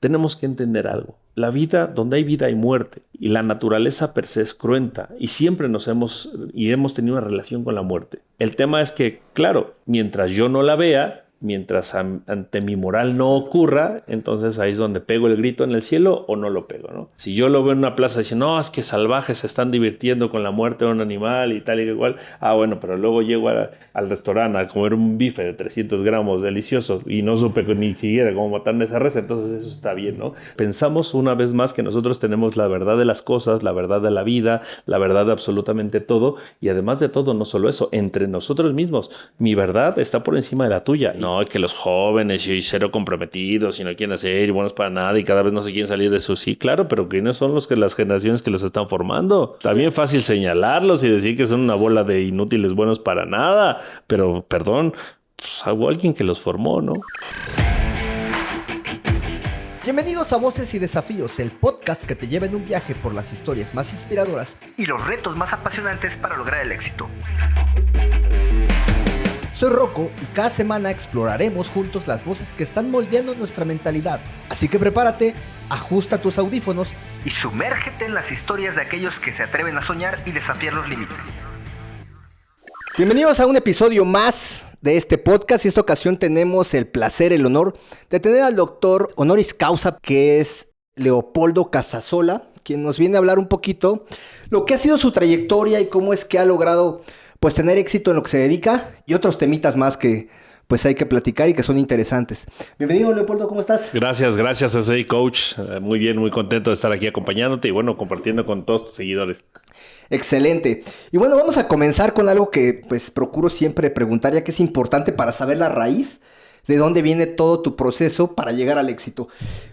tenemos que entender algo. La vida, donde hay vida hay muerte, y la naturaleza per se es cruenta, y siempre hemos tenido una relación con la muerte. El tema es que, claro, mientras yo no la vea, mientras ante mi moral no ocurra, entonces ahí es donde pego el grito en el cielo o no lo pego, ¿no? Si yo lo veo en una plaza diciendo, no, es que salvajes se están divirtiendo con la muerte de un animal y tal y igual, bueno, pero luego llego al restaurante a comer un bife de 300 gramos delicioso y no supe ni siquiera cómo matar esa res, entonces eso está bien, ¿no? Pensamos una vez más que nosotros tenemos la verdad de las cosas, la verdad de la vida, la verdad de absolutamente todo, y además de todo, no solo eso, entre nosotros mismos, mi verdad está por encima de la tuya. No, que los jóvenes y cero comprometidos y no quieren hacer y buenos para nada y cada vez no se quieren salir de su sí, claro, pero ¿quiénes son las generaciones que los están formando? También fácil señalarlos y decir que son una bola de inútiles buenos para nada, pero perdón, pues hubo alguien que los formó, ¿no? Bienvenidos a Voces y Desafíos, el podcast que te lleva en un viaje por las historias más inspiradoras y los retos más apasionantes para lograr el éxito. Soy Rocco y cada semana exploraremos juntos las voces que están moldeando nuestra mentalidad. Así que prepárate, ajusta tus audífonos y sumérgete en las historias de aquellos que se atreven a soñar y desafiar los límites. Bienvenidos a un episodio más de este podcast, y esta ocasión tenemos el placer, el honor de tener al doctor honoris causa, que es Leopoldo Casasola, quien nos viene a hablar un poquito lo que ha sido su trayectoria y cómo es que ha logrado pues tener éxito en lo que se dedica y otros temitas más que pues hay que platicar y que son interesantes. Bienvenido, Leopoldo, ¿cómo estás? Gracias, Sensei Coach. Muy bien, muy contento de estar aquí acompañándote y bueno, compartiendo con todos tus seguidores. Excelente. Y bueno, vamos a comenzar con algo que pues procuro siempre preguntar, ya que es importante para saber la raíz de dónde viene todo tu proceso para llegar al éxito.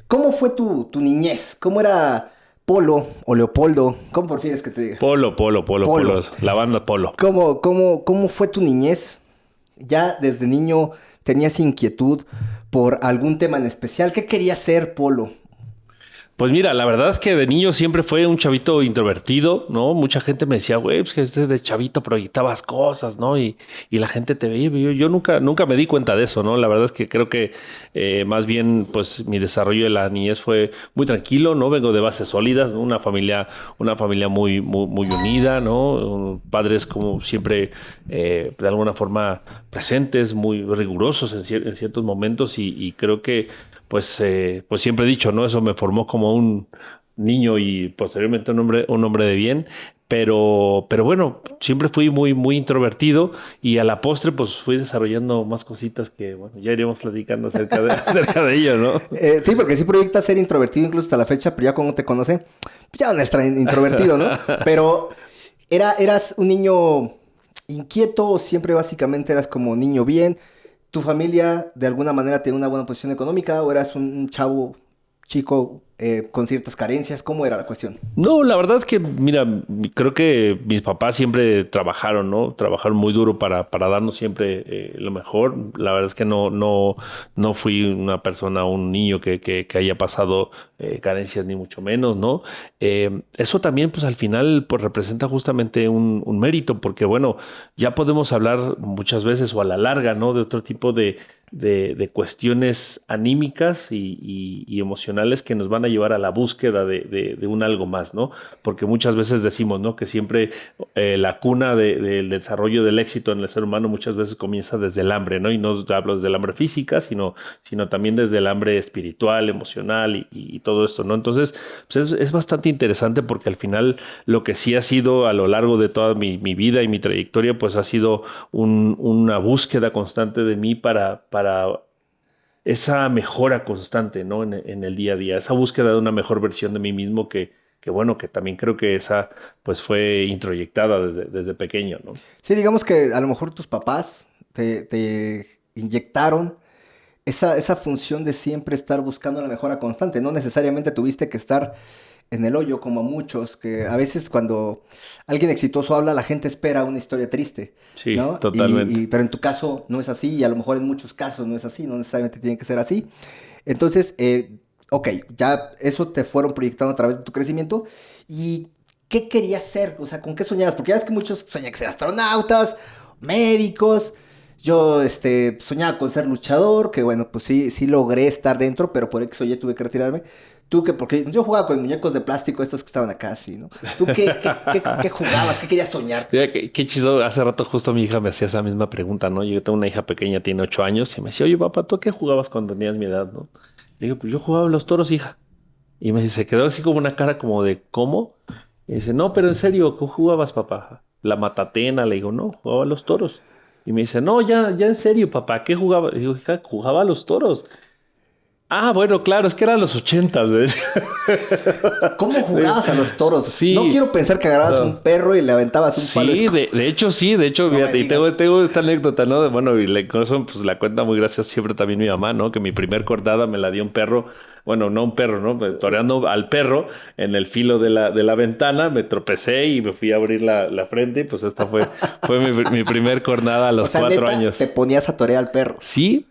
¿Cómo fue tu niñez? ¿Cómo era Polo o Leopoldo? ¿Cómo prefieres que te diga? Polo. La banda Polo. ¿Cómo fue tu niñez? ¿Ya desde niño tenías inquietud por algún tema en especial? ¿Qué quería ser, Polo? Pues mira, la verdad es que de niño siempre fue un chavito introvertido, ¿no? Mucha gente me decía, güey, pues que desde chavito proyectabas cosas, ¿no? Y la gente te veía. Yo nunca me di cuenta de eso, ¿no? La verdad es que creo que más bien, pues mi desarrollo de la niñez fue muy tranquilo, ¿no? Vengo de bases sólidas, ¿no? Una familia muy unida, ¿no? Padres como siempre, de alguna forma presentes, muy rigurosos en ciertos momentos y creo que pues siempre he dicho, ¿no? Eso me formó como un niño y posteriormente un hombre de bien. Pero bueno, siempre fui muy introvertido y a la postre pues fui desarrollando más cositas que, bueno, ya iremos platicando acerca de ello, ¿no? Sí, porque sí proyectas ser introvertido incluso hasta la fecha, pero ya cuando te conoce, pues ya no eres tan introvertido, ¿no? Pero eras un niño inquieto o siempre básicamente eras como niño bien. ¿Tu familia de alguna manera tenía una buena posición económica o eras un chavo chico con ciertas carencias? ¿Cómo era la cuestión? No, la verdad es que, mira, creo que mis papás siempre trabajaron, ¿no? Trabajaron muy duro para darnos siempre lo mejor. La verdad es que no fui una persona, un niño que haya pasado carencias ni mucho menos, ¿no? Eso también, pues al final, pues representa justamente un mérito, porque bueno, ya podemos hablar muchas veces o a la larga, ¿no? De otro tipo de cuestiones anímicas y emocionales que nos van a llevar a la búsqueda de un algo más, ¿no? Porque muchas veces decimos, ¿no? Que siempre la cuna del desarrollo del éxito en el ser humano muchas veces comienza desde el hambre, ¿no? Y no hablo desde el hambre física, sino también desde el hambre espiritual, emocional y todo esto, ¿no? Entonces, pues es bastante interesante porque al final lo que sí ha sido a lo largo de toda mi vida y mi trayectoria, pues ha sido una búsqueda constante de mí para esa mejora constante, ¿no? En el día a día, esa búsqueda de una mejor versión de mí mismo que bueno, que también creo que esa pues fue introyectada desde pequeño, ¿no? Sí, digamos que a lo mejor tus papás te inyectaron esa función de siempre estar buscando la mejora constante. No necesariamente tuviste que estar en el hoyo como a muchos, que a veces cuando alguien exitoso habla, la gente espera una historia triste, sí, ¿no? Totalmente. Pero en tu caso no es así, y a lo mejor en muchos casos no es así, no necesariamente tiene que ser así. Entonces, ok, ya eso te fueron proyectando a través de tu crecimiento. ¿Y qué querías ser? O sea, ¿con qué soñabas? Porque ya ves que muchos sueñan que ser astronautas, médicos. Yo, soñaba con ser luchador, que bueno, pues sí logré estar dentro, pero por X o Y tuve que retirarme. Tú que, porque yo jugaba con muñecos de plástico, estos que estaban acá, así, ¿no? ¿Tú qué jugabas? ¿Qué querías soñar? Mira, qué chido. Hace rato justo mi hija me hacía esa misma pregunta, ¿no? Yo tengo una hija pequeña, tiene 8 años, y me decía, oye, papá, ¿tú qué jugabas cuando tenías mi edad, no? Le digo, pues yo jugaba a los toros, hija. Y me dice, quedó así como una cara como de, ¿cómo? Y dice, no, pero en serio, ¿qué jugabas, papá? La matatena. Le digo, no, jugaba a los toros. Y me dice, no, ya en serio, papá, ¿qué jugaba? Le digo, hija, jugaba a los toros. Ah, bueno, claro, es que eran los 80, ¿ves? ¿Cómo jugabas a los toros? Sí. No quiero pensar que agarrabas un perro y le aventabas un palo. Sí, de hecho, No fíjate, me y digas. tengo esta anécdota, ¿no? Bueno, y con eso pues la cuenta muy graciosa siempre también mi mamá, ¿no? Que mi primer cortada me la dio un perro, bueno, no un perro, ¿no? Toreando al perro en el filo de la ventana, me tropecé y me fui a abrir la frente y pues esta fue mi primer cornada a los O sea, 4 neta, años. te ponías a torear al perro. Sí,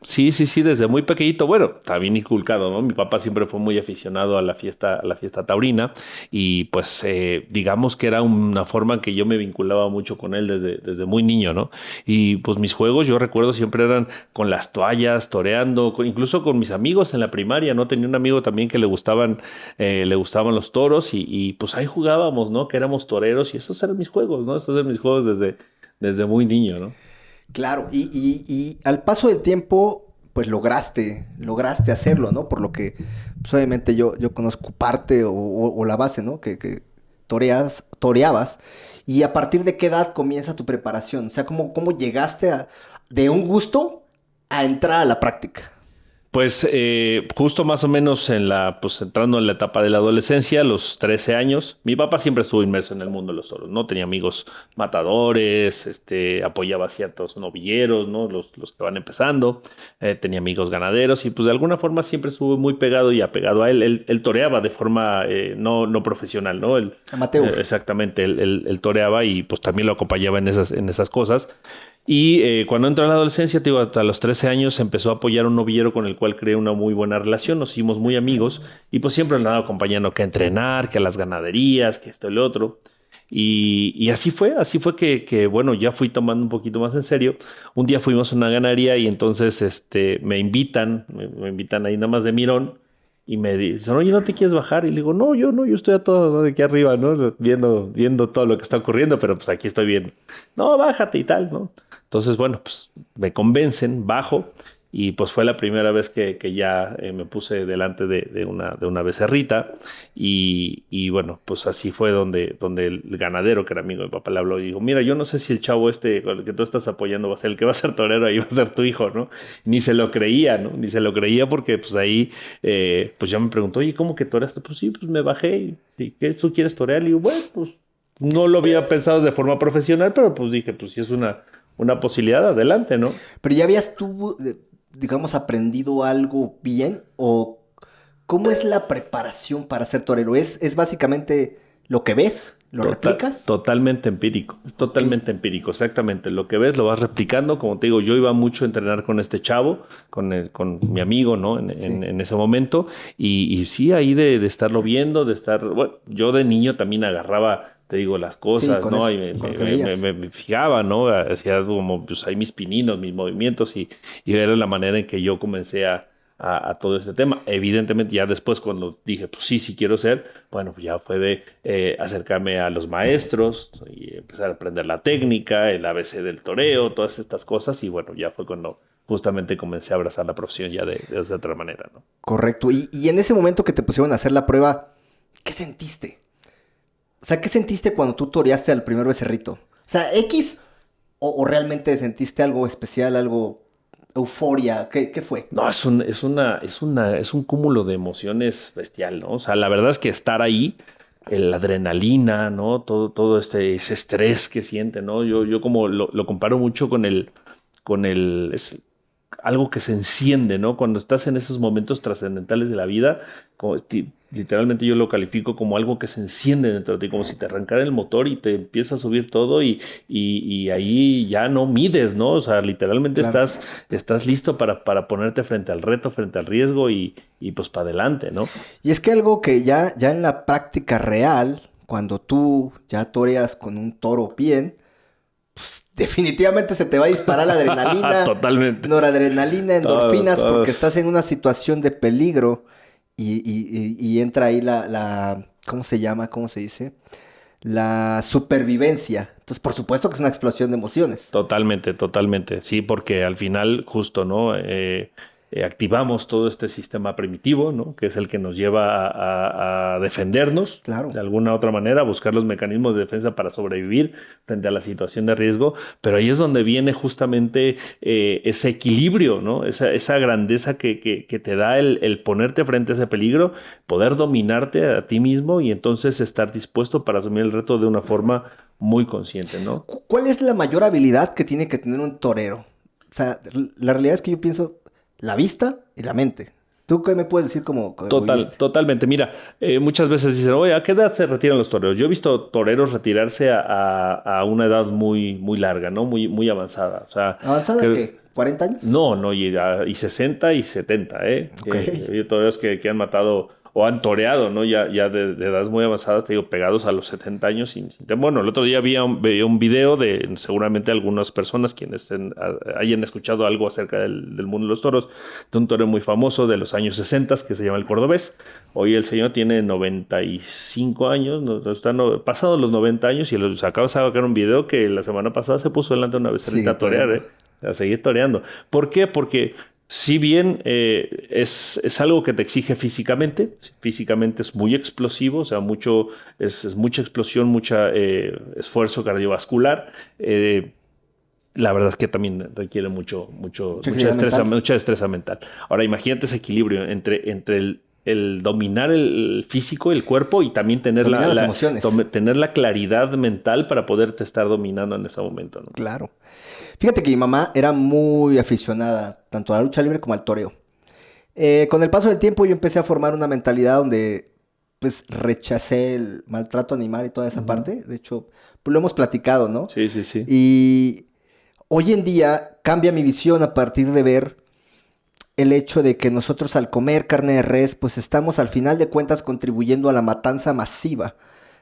desde muy pequeñito. Bueno, está bien inculcado, ¿no? Mi papá siempre fue muy aficionado a la fiesta taurina y pues digamos que era una forma en que yo me vinculaba mucho con él desde muy niño, ¿no? Y pues mis juegos, yo recuerdo, siempre eran con las toallas, toreando, incluso con mis amigos en la primaria, ¿no? Tenía un amigo también que le gustaban los toros y pues ahí jugábamos, ¿no? Que éramos toreros y esos eran mis juegos, ¿no? Esos eran mis juegos desde muy niño, ¿no? Claro, y al paso del tiempo, pues lograste hacerlo, ¿no? Por lo que, pues obviamente yo conozco parte o la base, ¿no? Que toreabas. Y a partir de qué edad comienza tu preparación? O sea, ¿cómo llegaste de un gusto a entrar a la práctica? Pues justo más o menos pues entrando en la etapa de la adolescencia, a los 13 años, mi papá siempre estuvo inmerso en el mundo de los toros, ¿no? Tenía amigos matadores, apoyaba a ciertos novilleros, ¿no? Los que van empezando, tenía amigos ganaderos y pues de alguna forma siempre estuvo muy pegado y apegado a él. Él toreaba de forma no profesional, ¿no? Amateur. Exactamente, él toreaba y pues también lo acompañaba en esas cosas. Y cuando entró en la adolescencia, te digo, hasta los 13 años empezó a apoyar a un novillero con el cual creé una muy buena relación, nos hicimos muy amigos y pues siempre andaba acompañando que a entrenar, que a las ganaderías, que esto y lo otro. Y así fue que, bueno, ya fui tomando un poquito más en serio. Un día fuimos a una ganadería y entonces me invitan ahí nada más de mirón y me dicen, oye, ¿no te quieres bajar? Y le digo, no, yo estoy a todo, ¿no? De aquí arriba, ¿no? Viendo todo lo que está ocurriendo, pero pues aquí estoy bien. No, bájate y tal, ¿no? Entonces, bueno, pues me convencen, bajo y pues fue la primera vez que ya me puse delante de una becerrita y bueno, pues así fue donde el ganadero, que era amigo de mi papá, le habló y dijo, mira, yo no sé si el chavo con el que tú estás apoyando va a ser el que va a ser torero, ahí va a ser tu hijo, ¿no? Ni se lo creía, ¿no? Ni se lo creía porque pues ahí, pues ya me preguntó, oye, ¿cómo que toreaste? Pues sí, pues me bajé y sí, ¿qué tú quieres torear? Y digo, bueno, pues no lo había pensado de forma profesional, pero pues dije, pues sí es una posibilidad, adelante, ¿no? Pero ya habías tú, digamos, aprendido algo bien o ¿cómo es la preparación para ser torero? ¿Es básicamente lo que ves? ¿Lo replicas? Totalmente empírico, es totalmente empírico, exactamente. Lo que ves lo vas replicando. Como te digo, yo iba mucho a entrenar con este chavo, con mi amigo, ¿no? En ese momento. Y sí, ahí de estarlo viendo, bueno, yo de niño también agarraba, te digo, las cosas, Sí, ¿no? eso, Y me fijaba, ¿no? Hacía como, pues ahí mis pininos, mis movimientos y era la manera en que yo comencé a todo este tema. Evidentemente, ya después cuando dije, pues sí quiero ser, bueno, pues ya fue de acercarme a los maestros y empezar a aprender la técnica, el ABC del toreo, todas estas cosas y bueno, ya fue cuando justamente comencé a abrazar la profesión ya de otra manera, ¿no? Correcto. Y en ese momento que te pusieron a hacer la prueba, ¿qué sentiste? O sea, ¿qué sentiste cuando tú toreaste al primer becerrito? O sea, X o realmente sentiste algo especial, algo euforia, ¿qué fue? No, es un cúmulo de emociones bestial, ¿no? O sea, la verdad es que estar ahí, la adrenalina, ¿no? Todo ese estrés que siente, ¿no? Yo como lo comparo mucho es algo que se enciende, ¿no? Cuando estás en esos momentos trascendentales de la vida, literalmente yo lo califico como algo que se enciende dentro de ti, como si te arrancara el motor y te empieza a subir todo y ahí ya no mides, ¿no? O sea, literalmente Claro. estás listo para ponerte frente al reto, frente al riesgo y pues para adelante, ¿no? Y es que algo que ya en la práctica real, cuando tú ya toreas con un toro bien, pues definitivamente se te va a disparar la adrenalina, Totalmente. noradrenalina, endorfinas, Todo. porque estás en una situación de peligro y entra ahí ¿cómo se llama? ¿Cómo se dice? La supervivencia. Entonces, por supuesto que es una explosión de emociones. Totalmente, totalmente. Sí, porque al final, justo, ¿no? Activamos todo este sistema primitivo, ¿no? Que es el que nos lleva a defendernos Claro. de alguna otra manera, a buscar los mecanismos de defensa para sobrevivir frente a la situación de riesgo. Pero ahí es donde viene justamente ese equilibrio, ¿no? Esa grandeza que te da el ponerte frente a ese peligro, poder dominarte a ti mismo y entonces estar dispuesto para asumir el reto de una forma muy consciente, ¿no? ¿Cuál es la mayor habilidad que tiene que tener un torero? O sea, la realidad es que yo pienso la vista y la mente. ¿Tú qué me puedes decir como viviste? Totalmente. Mira, muchas veces dicen, oye, ¿a qué edad se retiran los toreros? Yo he visto toreros retirarse a una edad muy, muy larga, ¿no? Muy, muy avanzada. O sea, ¿Avanzada qué? ¿40 años? No, y 60 y 70, ¿eh? Ok. Hay toreros que han matado o han toreado, ¿no? Ya de edades muy avanzadas, te digo, pegados a los 70 años. Bueno, el otro día veía un video de seguramente algunas personas quienes hayan escuchado algo acerca del mundo de los toros, de un torero muy famoso de los años 60 que se llama El Cordobés. Hoy el señor tiene 95 años, pasados los 90 años, y acaba de sacar un video que la semana pasada se puso delante de una becerrita a torear, a seguir toreando. ¿Por qué? Porque si bien es algo que te exige físicamente es muy explosivo, o sea, es mucha explosión, mucho esfuerzo cardiovascular. La verdad es que también requiere mucha destreza mental. Ahora, imagínate ese equilibrio entre el dominar el físico, el cuerpo, y también tener las emociones. Tener la claridad mental para poderte estar dominando en ese momento, ¿no? Claro. Fíjate que mi mamá era muy aficionada tanto a la lucha libre como al toreo. Con el paso del tiempo yo empecé a formar una mentalidad donde pues rechacé el maltrato animal y toda esa parte. De hecho, pues, lo hemos platicado, ¿no? Sí. Y hoy en día cambia mi visión a partir de ver el hecho de que nosotros al comer carne de res, pues estamos al final de cuentas contribuyendo a la matanza masiva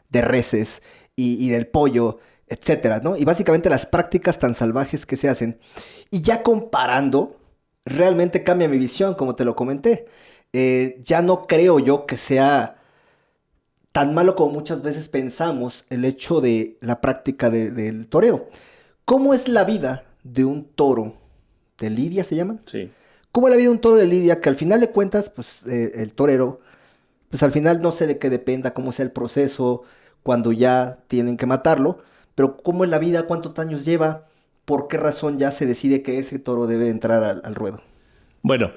de reses y del pollo, etcétera, ¿no? Y básicamente las prácticas tan salvajes que se hacen. Y ya comparando, realmente cambia mi visión, como te lo comenté. Ya no creo yo que sea tan malo como muchas veces pensamos el hecho de la práctica del toreo. ¿Cómo es la vida de un toro de lidia, se llaman? Sí. ¿Cómo es la vida de un toro de lidia? Que al final de cuentas, pues el torero, pues al final no sé de qué dependa, cómo sea el proceso, cuando ya tienen que matarlo, pero cómo es la vida, cuántos años lleva, por qué razón ya se decide que ese toro debe entrar al ruedo. Bueno,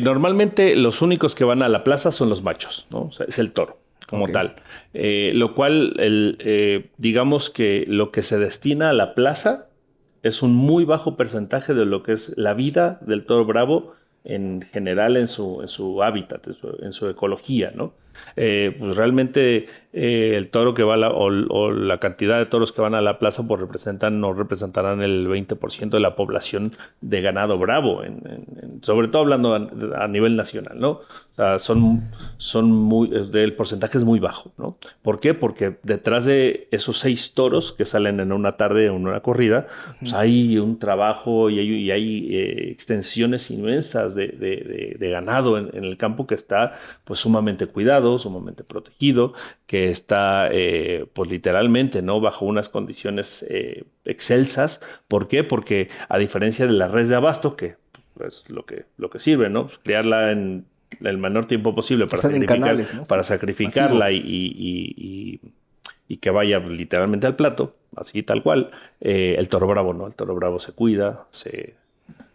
normalmente los únicos que van a la plaza son los machos, ¿no? O sea, es el toro como tal. Lo cual, digamos que lo que se destina a la plaza es un muy bajo porcentaje de lo que es la vida del toro bravo en general en su hábitat, en su ecología, ¿no? Pues realmente el toro que va o la cantidad de toros que van a la plaza pues no representarán el 20% de la población de ganado bravo, sobre todo hablando a nivel nacional, ¿no? O sea, el porcentaje es muy bajo, ¿no? ¿Por qué? Porque detrás de esos 6 toros que salen en una tarde o en una corrida, pues hay un trabajo y hay extensiones inmensas de ganado en el campo que está pues sumamente cuidado, sumamente protegido, que está pues literalmente, ¿no? Bajo unas condiciones excelsas. ¿Por qué? Porque a diferencia de la res de abasto, que es lo que sirve, ¿no? Pues criarla en el menor tiempo posible para sacrificarla y que vaya literalmente al plato, así tal cual. El toro bravo no, el toro bravo se cuida, se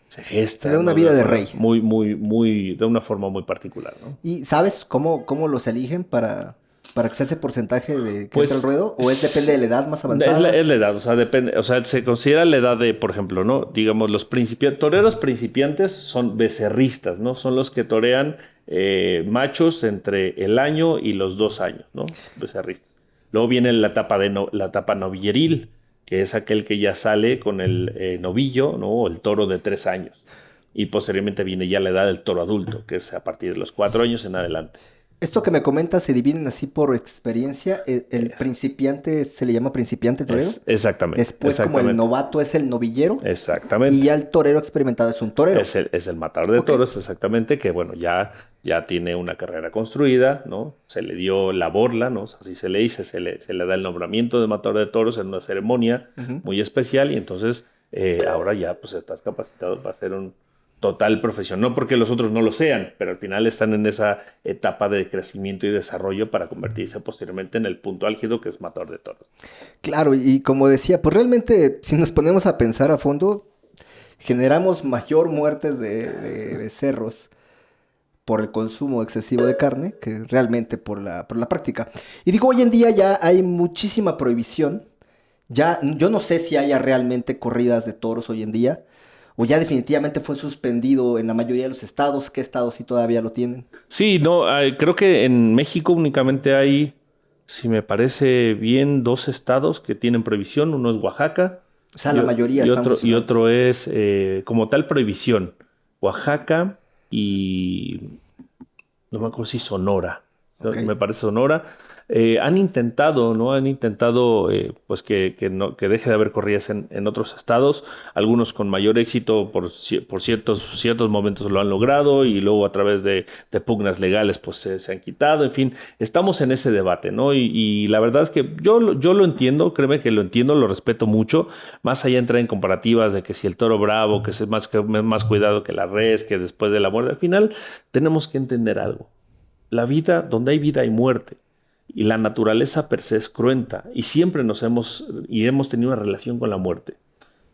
gesta. Era una vida de rey. De una forma muy particular, ¿no? ¿Y sabes cómo los eligen para que sea ese porcentaje de que pues, entra al ruedo? ¿O depende de la edad más avanzada? Es la edad, o sea, depende, o sea, se considera la edad de, por ejemplo, ¿no? Digamos, los toreros principiantes son becerristas, ¿no? Son los que torean machos entre el año y los 2 años, ¿no? Becerristas. Luego viene la etapa novilleril, que es aquel que ya sale con el novillo, ¿no? O el toro de 3 años. Y posteriormente viene ya la edad del toro adulto, que es a partir de los 4 años en adelante. Esto que me comentas se dividen así por experiencia. El principiante se le llama principiante torero. Exactamente. Después, como el novato es el novillero. Exactamente. Y ya el torero experimentado es un torero. Es el matador de toros, exactamente, que bueno, ya tiene una carrera construida, ¿no? Se le dio la borla, ¿no? Así se le dice, se le da el nombramiento de matador de toros en una ceremonia muy especial y entonces ahora ya pues estás capacitado para ser un total profesión. No porque los otros no lo sean, pero al final están en esa etapa de crecimiento y desarrollo para convertirse posteriormente en el punto álgido que es matador de toros. Claro, y como decía, pues realmente si nos ponemos a pensar a fondo, generamos mayor muertes de becerros por el consumo excesivo de carne que realmente por la práctica. Y digo, hoy en día ya hay muchísima prohibición. Ya, yo no sé si haya realmente corridas de toros hoy en día. O ya definitivamente fue suspendido en la mayoría de los estados. ¿Qué estados sí todavía lo tienen? Sí, no, creo que en México únicamente hay, si me parece bien, 2 estados que tienen prohibición. Uno es Oaxaca. O sea, la mayoría están y otro es como tal prohibición. Oaxaca y no me acuerdo si Sonora. Okay. Me parece Sonora. Han intentado, ¿no? Han intentado pues que deje de haber corridas en otros estados. Algunos con mayor éxito por ciertos momentos lo han logrado y luego a través de pugnas legales pues se han quitado. En fin, estamos en ese debate, ¿no? Y la verdad es que yo lo entiendo, créeme que lo entiendo, lo respeto mucho. Más allá de entrar en comparativas de que si el toro bravo, que es más cuidado que la res, que después de la muerte. Al final tenemos que entender algo. La vida, donde hay vida hay muerte. Y la naturaleza per se es cruenta y siempre hemos tenido una relación con la muerte.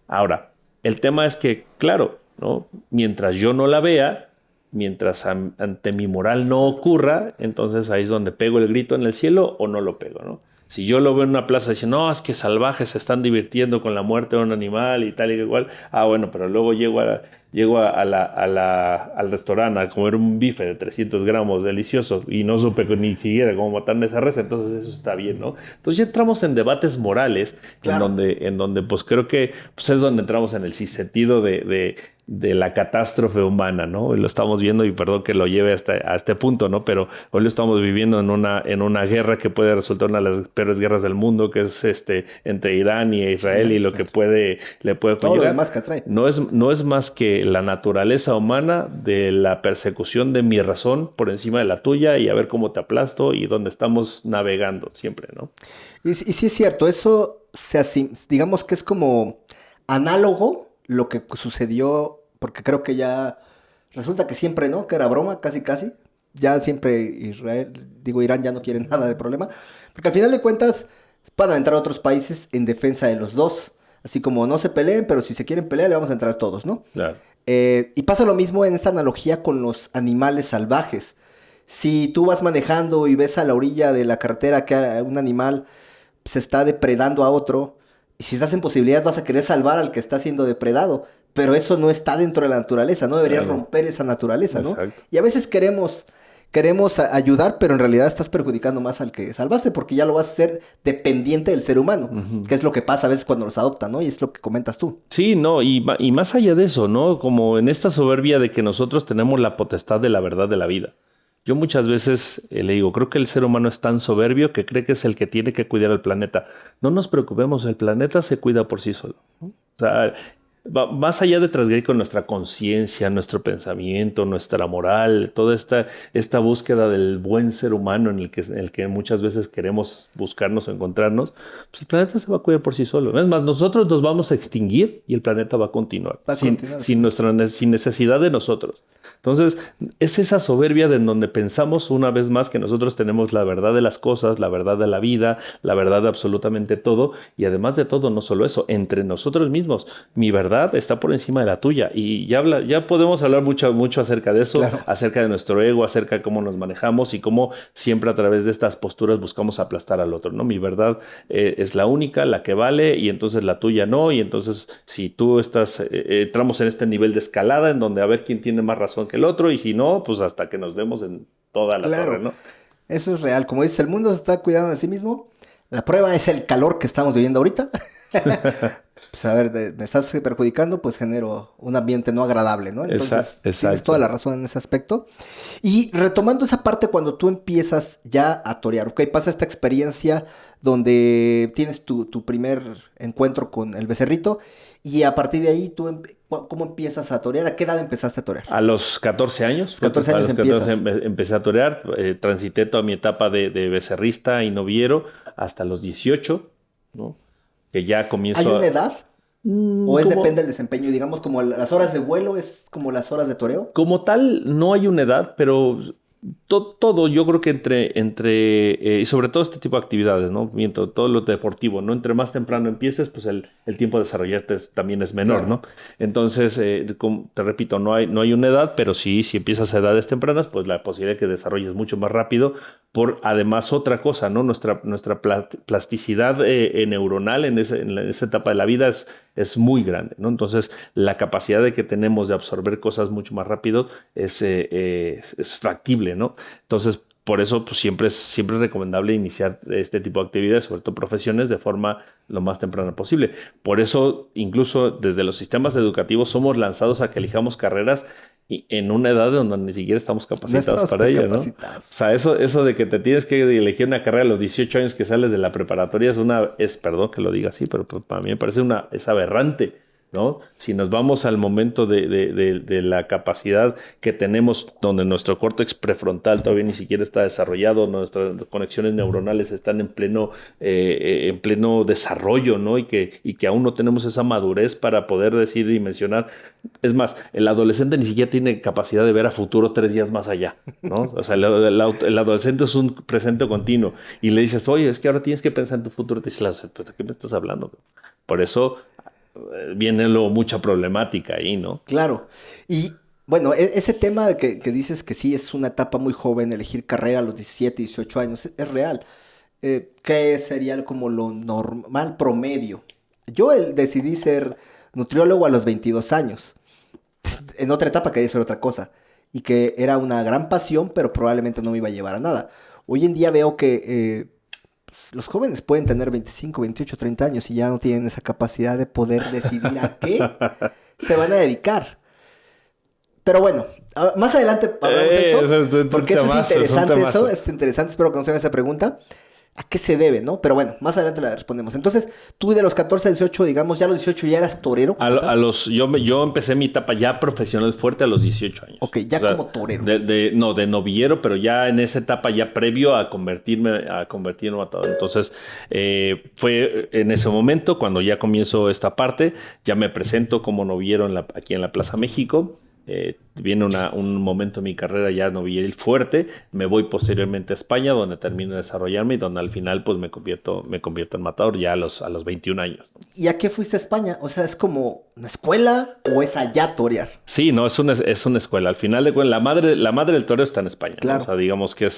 Ahora, el tema es que, claro, ¿no? Mientras yo no la vea, mientras ante mi moral no ocurra, entonces ahí es donde pego el grito en el cielo o no lo pego, ¿no? Si yo lo veo en una plaza diciendo, no, es que salvajes se están divirtiendo con la muerte de un animal y tal y igual, bueno, pero luego llego al restaurante a comer un bife de 300 gramos delicioso y no supe ni siquiera cómo matar esa res, entonces eso está bien, ¿no? Entonces ya entramos en debates morales, claro, en donde pues creo que pues es donde entramos en el sentido de la catástrofe humana, ¿no? Y lo estamos viendo y perdón que lo lleve a este punto, ¿no? Pero hoy lo estamos viviendo en una guerra que puede resultar una de las peores guerras del mundo, que es entre Irán y Israel, y lo que le puede conllevar. Todo lo demás que atrae. No es más que la naturaleza humana de la persecución de mi razón por encima de la tuya y a ver cómo te aplasto y dónde estamos navegando siempre, ¿no? Y sí es cierto, eso digamos que es como análogo lo que sucedió, porque creo que ya resulta que siempre, ¿no? Que era broma, casi. Ya siempre Irán ya no quiere nada de problema, porque al final de cuentas van a entrar otros países en defensa de los dos. Así como no se peleen, pero si se quieren pelear le vamos a entrar todos, ¿no? Claro. Y pasa lo mismo en esta analogía con los animales salvajes. Si tú vas manejando y ves a la orilla de la carretera que un animal se está depredando a otro, y si estás en posibilidades vas a querer salvar al que está siendo depredado, pero eso no está dentro de la naturaleza, no deberías romper esa naturaleza, ¿no? Exacto. Y a veces queremos ayudar, pero en realidad estás perjudicando más al que salvaste, porque ya lo vas a hacer dependiente del ser humano, que es lo que pasa a veces cuando los adoptan, ¿no? Y es lo que comentas tú. Sí, no, y más allá de eso, ¿no? Como en esta soberbia de que nosotros tenemos la potestad de la verdad de la vida. Yo muchas veces le digo, creo que el ser humano es tan soberbio que cree que es el que tiene que cuidar al planeta. No nos preocupemos, el planeta se cuida por sí solo, ¿no? O sea, más allá de transgredir con nuestra conciencia, nuestro pensamiento, nuestra moral, toda esta búsqueda del buen ser humano en el que muchas veces queremos buscarnos o encontrarnos, pues el planeta se va a cuidar por sí solo. Es más, nosotros nos vamos a extinguir y el planeta va a continuar, sin necesidad de nosotros. Entonces, es esa soberbia de en donde pensamos una vez más que nosotros tenemos la verdad de las cosas, la verdad de la vida, la verdad de absolutamente todo, y además de todo, no solo eso, entre nosotros mismos, mi verdad está por encima de la tuya, y ya podemos hablar mucho acerca de eso, claro, acerca de nuestro ego, acerca de cómo nos manejamos y cómo siempre a través de estas posturas buscamos aplastar al otro, ¿no? Mi verdad es la única, la que vale, y entonces la tuya no, y entonces si tú entramos en este nivel de escalada en donde a ver quién tiene más razón que el otro, y si no, pues hasta que nos demos en toda la torre, ¿no? Eso es real. Como dices, el mundo se está cuidando de sí mismo. La prueba es el calor que estamos viviendo ahorita. Pues a ver, me estás perjudicando, pues genero un ambiente no agradable, ¿no? Entonces, tienes Exacto. toda la razón en ese aspecto. Y retomando esa parte cuando tú empiezas ya a torear, ok, pasa esta experiencia donde tienes tu primer encuentro con el becerrito y a partir de ahí ¿cómo empiezas a torear? ¿A qué edad empezaste a torear? A los 14 años, 14 a años los 14 empiezas. empecé a torear, transité toda mi etapa de becerrista y noviero hasta los 18, ¿no? Que ya ¿Hay comienzo una a... edad? ¿O es Como, depende del desempeño? Digamos, como las horas de vuelo es como las horas de toreo. como tal, no hay una edad, pero todo, yo creo que y sobre todo este tipo de actividades, ¿no? Miento, todo lo deportivo, ¿no? Entre más temprano empieces, pues el tiempo de desarrollarte también es menor, Claro. ¿no? Entonces, te repito, no hay una edad, pero sí, si empiezas a edades tempranas, pues la posibilidad de que desarrolles mucho más rápido. Por además otra cosa, ¿no? Nuestra plasticidad neuronal en esa etapa de la vida es muy grande, ¿no? Entonces, la capacidad de que tenemos de absorber cosas mucho más rápido es factible, ¿no? Entonces, por eso pues, siempre es recomendable iniciar este tipo de actividades, sobre todo profesiones, de forma lo más temprana posible. Por eso, incluso desde los sistemas educativos, somos lanzados a que elijamos carreras en una edad donde ni siquiera estamos No capacitados estamos para ello, ¿no? O capacitados. sea, eso de que te tienes que elegir una carrera a los 18 años que sales de la preparatoria perdón que lo diga así, pero pues, para mí me parece es aberrante, ¿no? Si nos vamos al momento de la capacidad que tenemos, donde nuestro córtex prefrontal todavía ni siquiera está desarrollado, nuestras conexiones neuronales están en pleno desarrollo, ¿no? Y que aún no tenemos esa madurez para poder decir y dimensionar. Es más, el adolescente ni siquiera tiene capacidad de ver a futuro 3 días más allá, ¿no? O sea, el adolescente es un presente continuo y le dices, oye, es que ahora tienes que pensar en tu futuro. Te dice, pues, ¿de qué me estás hablando? Por eso viene luego mucha problemática ahí, ¿no? Claro. Y bueno, ese tema de que dices que sí es una etapa muy joven, elegir carrera a los 17, 18 años, es real. ¿Qué sería como lo normal promedio? Yo decidí ser nutriólogo a los 22 años. En otra etapa quería hacer otra cosa. Y que era una gran pasión, pero probablemente no me iba a llevar a nada. Hoy en día veo que los jóvenes pueden tener 25, 28, 30 años y ya no tienen esa capacidad de poder decidir a qué se van a dedicar. Pero bueno, más adelante hablamos de eso, porque eso es interesante, eso es interesante, espero que no se haga esa pregunta. ¿A qué se debe, no? Pero bueno, más adelante la respondemos. Entonces, tú de los 14 a 18, digamos, ya a los 18 ya eras torero. Yo empecé mi etapa ya profesional fuerte a los 18 años. Ok, ya O sea, como torero. no, de noviero, pero ya en esa etapa ya previo a convertirme en matador. Entonces, fue en ese momento cuando ya comienzo esta parte, ya me presento como noviero aquí en la Plaza México. Viene un momento en mi carrera ya novieril fuerte, me voy posteriormente a España donde termino de desarrollarme y donde al final pues me convierto en matador ya a los 21 años. ¿Y a qué fuiste a España? O sea, ¿es como una escuela o es allá torear? Sí, no, es una escuela. Al final de cuentas, la madre del toreo está en España, ¿no? Claro. O sea, digamos que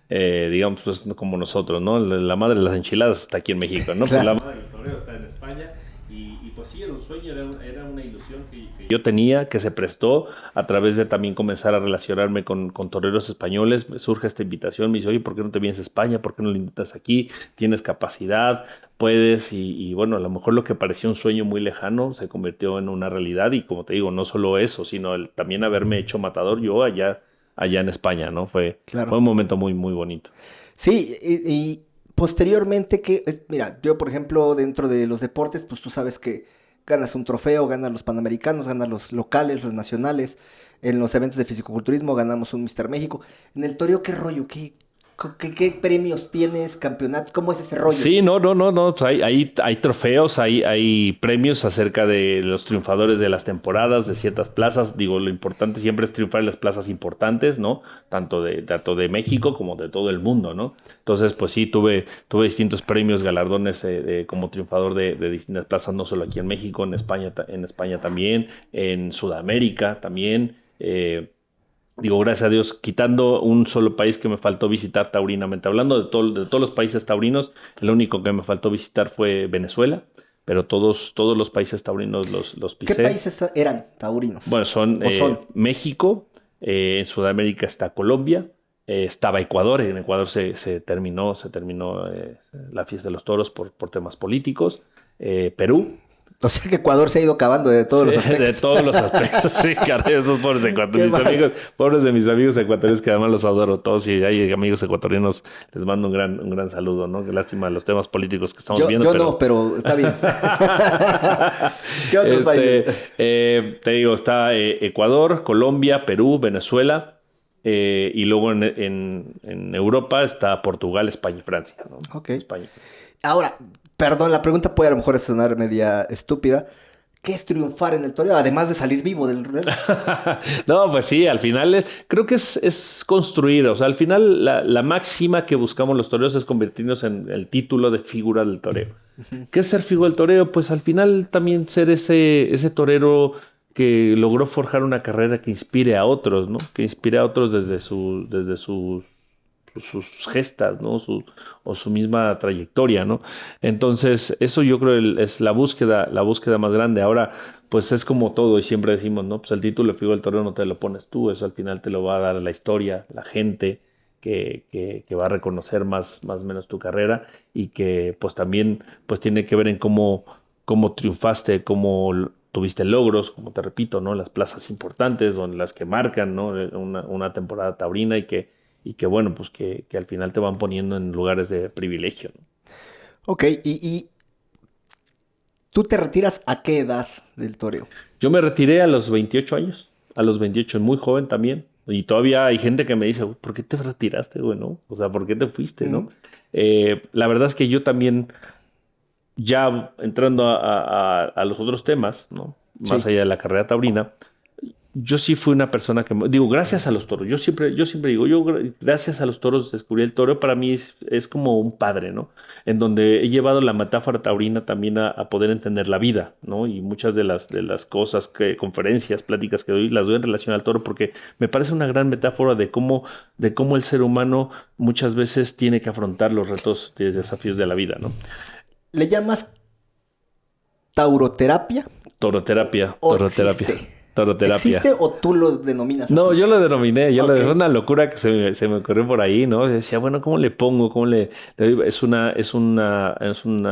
digamos, pues como nosotros, ¿no? La madre de las enchiladas está aquí en México, ¿no? Claro. Pues la madre del toreo está en España. Y pues sí, era un sueño, era una ilusión que yo tenía, que se prestó a través de también comenzar a relacionarme con toreros españoles. Me surge esta invitación, me dice, oye, ¿por qué no te vienes a España? ¿Por qué no lo intentas aquí? Tienes capacidad, puedes. Y bueno, a lo mejor lo que parecía un sueño muy lejano se convirtió en una realidad. Y como te digo, no solo eso, sino también haberme hecho matador yo allá en España, ¿no? Fue Claro. un momento muy, muy bonito. Sí, y posteriormente mira, yo por ejemplo dentro de los deportes, pues tú sabes que ganas un trofeo, ganas los Panamericanos, ganas los locales, los nacionales, en los eventos de fisicoculturismo ganamos un Mister México. En el toreo, ¿qué rollo? ¿Qué premios tienes, campeonatos? ¿Cómo es ese rollo? Sí, no. Pues hay trofeos, hay premios acerca de los triunfadores de las temporadas, de ciertas plazas. Digo, lo importante siempre es triunfar en las plazas importantes, ¿no? Tanto de México como de todo el mundo, ¿no? Entonces, pues sí, tuve distintos premios, galardones como triunfador de distintas plazas, no solo aquí en México, en España también, en Sudamérica también. Digo, gracias a Dios, quitando un solo país que me faltó visitar taurinamente. Hablando de todos los países taurinos, el único que me faltó visitar fue Venezuela, pero todos los países taurinos los ¿Qué pisé. países eran taurinos? Bueno, son México, en Sudamérica está Colombia, estaba Ecuador. En Ecuador se terminó la fiesta de los toros por temas políticos. Perú, O sea que Ecuador se ha ido acabando de todos los aspectos. De todos los aspectos, sí, caray, esos pobres ecuatorianos. Pobres de mis amigos ecuatorianos, que además los adoro todos. Y hay amigos ecuatorianos, les mando un gran saludo, ¿no? Qué lástima los temas políticos que estamos viendo. No, pero está bien. ¿Qué otros países? Te digo, está Ecuador, Colombia, Perú, Venezuela. Y luego en Europa está Portugal, España y Francia, ¿no? Ok. España. Ahora, perdón, la pregunta puede a lo mejor sonar media estúpida. ¿Qué es triunfar en el toreo? Además de salir vivo del ruedo. No, pues sí, al final creo que es construir. O sea, al final la máxima que buscamos los toreros es convertirnos en el título de figura del toreo. ¿Qué es ser figura del toreo? Pues al final también ser ese torero que logró forjar una carrera que inspire a otros, ¿no? Que inspire a otros desde sus gestas, ¿no? O su misma trayectoria, ¿no? Entonces, eso yo creo es la búsqueda más grande. Ahora, pues es como todo y siempre decimos, ¿no? Pues el título de figura del torero no te lo pones tú, eso al final te lo va a dar la historia, la gente que va a reconocer más o menos tu carrera y que pues también pues tiene que ver en cómo triunfaste, cómo tuviste logros, como te repito, ¿no? Las plazas importantes, donde las que marcan, ¿no? Una temporada taurina y que bueno, pues que al final te van poniendo en lugares de privilegio, ¿no? Ok, y ¿tú te retiras a qué edad del toreo? Yo me retiré a los 28 años, muy joven también. Y todavía hay gente que me dice, ¿por qué te retiraste, güey, no? O sea, ¿por qué te fuiste, no? La verdad es que yo también, ya entrando a los otros temas, ¿no? Más allá de la carrera taurina, yo sí fui una persona que... Digo, gracias a los toros. Yo siempre digo, gracias a los toros descubrí el toro. Para mí es como un padre, ¿no? En donde he llevado la metáfora taurina también a poder entender la vida, ¿no? Y muchas de las cosas, conferencias, pláticas que doy, las doy en relación al toro porque me parece una gran metáfora de cómo el ser humano muchas veces tiene que afrontar los retos y desafíos de la vida, ¿no? ¿Le llamas tauroterapia? Toroterapia. ¿Existe o tú lo denominas así? No, yo lo denominé, es una locura que se me ocurrió por ahí, ¿no? Decía, bueno, ¿cómo le pongo? ¿Cómo le digo? Es un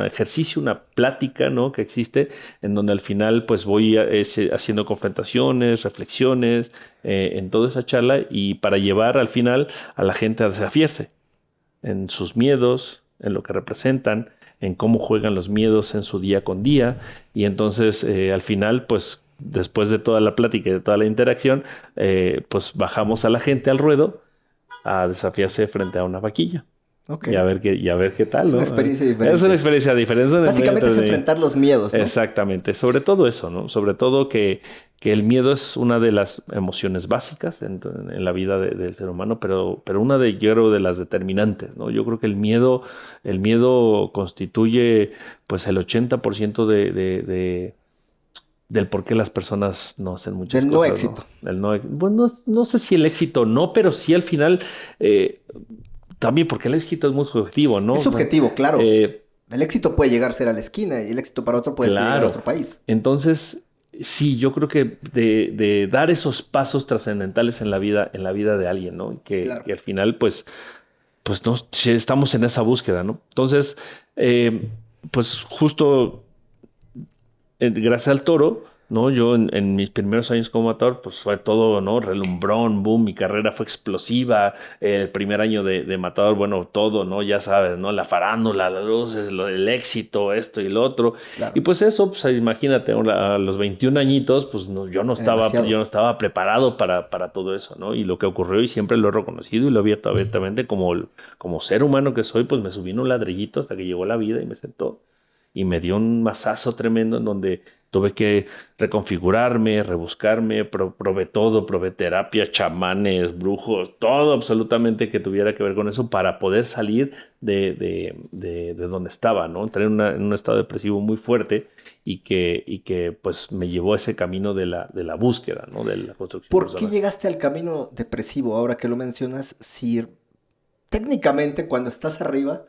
ejercicio, una plática, ¿no? Que existe en donde al final pues voy haciendo confrontaciones, reflexiones en toda esa charla y para llevar al final a la gente a desafiarse en sus miedos, en lo que representan, en cómo juegan los miedos en su día con día y entonces al final pues después de toda la plática y de toda la interacción, pues bajamos a la gente al ruedo a desafiarse frente a una vaquilla. Okay. Y a ver qué tal, ¿no? Es una experiencia diferente. Es una experiencia diferente. Básicamente es enfrentar los miedos, ¿no? Exactamente. Sobre todo eso, ¿no? Sobre todo que el miedo es una de las emociones básicas en la vida del ser humano, pero yo creo de las determinantes, ¿no? Yo creo que el miedo constituye pues el 80% del por qué las personas no hacen muchas cosas. Del no éxito. Bueno, no sé si el éxito no, pero sí al final también porque el éxito es muy subjetivo, ¿no? Es subjetivo, claro. El éxito puede llegar a ser a la esquina y el éxito para otro puede llegar a otro país. Entonces, sí, yo creo que de dar esos pasos trascendentales en la vida de alguien, ¿no? Que al final, pues no, si estamos en esa búsqueda, ¿no? Entonces, pues justo gracias al toro, ¿no? Yo en mis primeros años como matador, pues fue todo, ¿no? Relumbrón, boom, mi carrera fue explosiva. El primer año de matador, bueno, todo, ¿no? Ya sabes, ¿no? La farándula, las luces, el éxito, esto y lo otro. Claro. Y pues eso, pues imagínate, a los 21 añitos, pues yo no estaba preparado para todo eso, ¿no? Y lo que ocurrió, y siempre lo he reconocido y lo he abierto abiertamente como ser humano que soy, pues me subí en un ladrillito hasta que llegó la vida y me sentó. Y me dio un mazazo tremendo en donde tuve que reconfigurarme, rebuscarme, probé todo, probé terapia, chamanes, brujos, todo absolutamente que tuviera que ver con eso para poder salir de donde estaba, ¿no? Entré en un estado depresivo muy fuerte y que pues me llevó a ese camino de la búsqueda, ¿no? De la construcción personal. ¿Por qué llegaste al camino depresivo ahora que lo mencionas? Si técnicamente cuando estás arriba,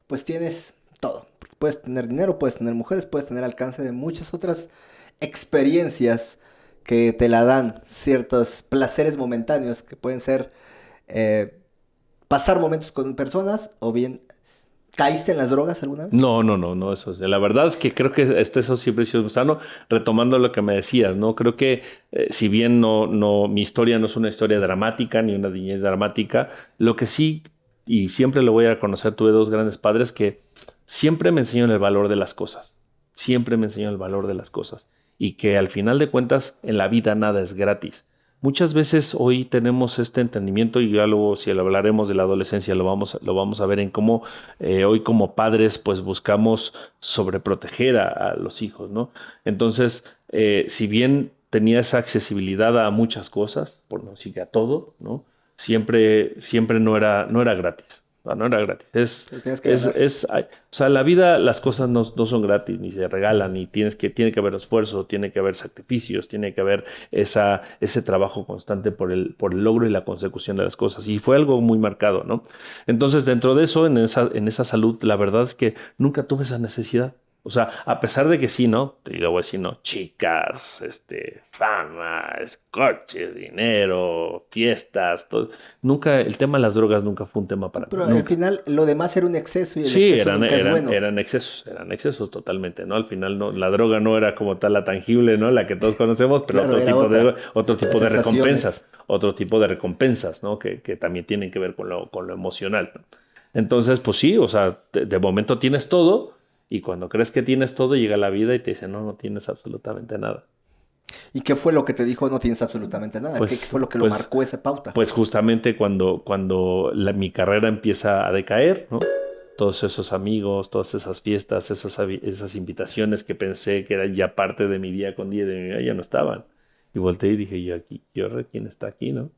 pues tienes todo. Puedes tener dinero, puedes tener mujeres, puedes tener alcance de muchas otras experiencias que te la dan, ciertos placeres momentáneos que pueden ser pasar momentos con personas o bien ¿Caíste en las drogas alguna vez? No, eso es. La verdad es que creo que eso siempre ha sido sano. Retomando lo que me decías, ¿no? Creo que si bien mi historia no es una historia dramática ni una niñez dramática, lo que sí, y siempre lo voy a reconocer, tuve dos grandes padres que siempre me enseñaron el valor de las cosas. Siempre me enseñaron el valor de las cosas. Y que al final de cuentas, en la vida nada es gratis. Muchas veces hoy tenemos este entendimiento y ya luego si lo hablaremos de la adolescencia lo vamos a ver en cómo hoy como padres pues buscamos sobreproteger a los hijos, ¿no? Entonces, si bien tenía esa accesibilidad a muchas cosas, por no decir que a todo, ¿no? Siempre no era gratis. No era gratis. O sea, la vida, las cosas no son gratis, ni se regalan, ni tiene que haber esfuerzo, tiene que haber sacrificios, tiene que haber ese trabajo constante por el logro y la consecución de las cosas. Y fue algo muy marcado, ¿no? Entonces, dentro de eso, en esa salud, la verdad es que nunca tuve esa necesidad. O sea, a pesar de que sí, ¿no? Te digo así, ¿no? Chicas, fama, coches, dinero, fiestas, todo. Nunca, el tema de las drogas nunca fue un tema para mí. Pero Nunca. al final lo demás era un exceso y el Sí, exceso nunca es bueno. eran excesos totalmente, ¿no? Al final no, la droga no era como tal la tangible, ¿no? La que todos conocemos, pero Claro, otro tipo de sensaciones. recompensas, ¿no? Que también tienen que ver con lo emocional, ¿no? Entonces, pues sí, o sea, de momento tienes todo y cuando crees que tienes todo llega la vida y te dice, no tienes absolutamente nada. ¿Y qué fue lo que te dijo no tienes absolutamente nada? ¿Qué fue lo que lo marcó esa pauta? Pues justamente cuando mi carrera empieza a decaer, ¿no? Todos esos amigos, todas esas fiestas, esas invitaciones que pensé que eran ya parte de mi día con día de mi vida, ya no estaban. Y volteé y dije, ¿quién está aquí, no?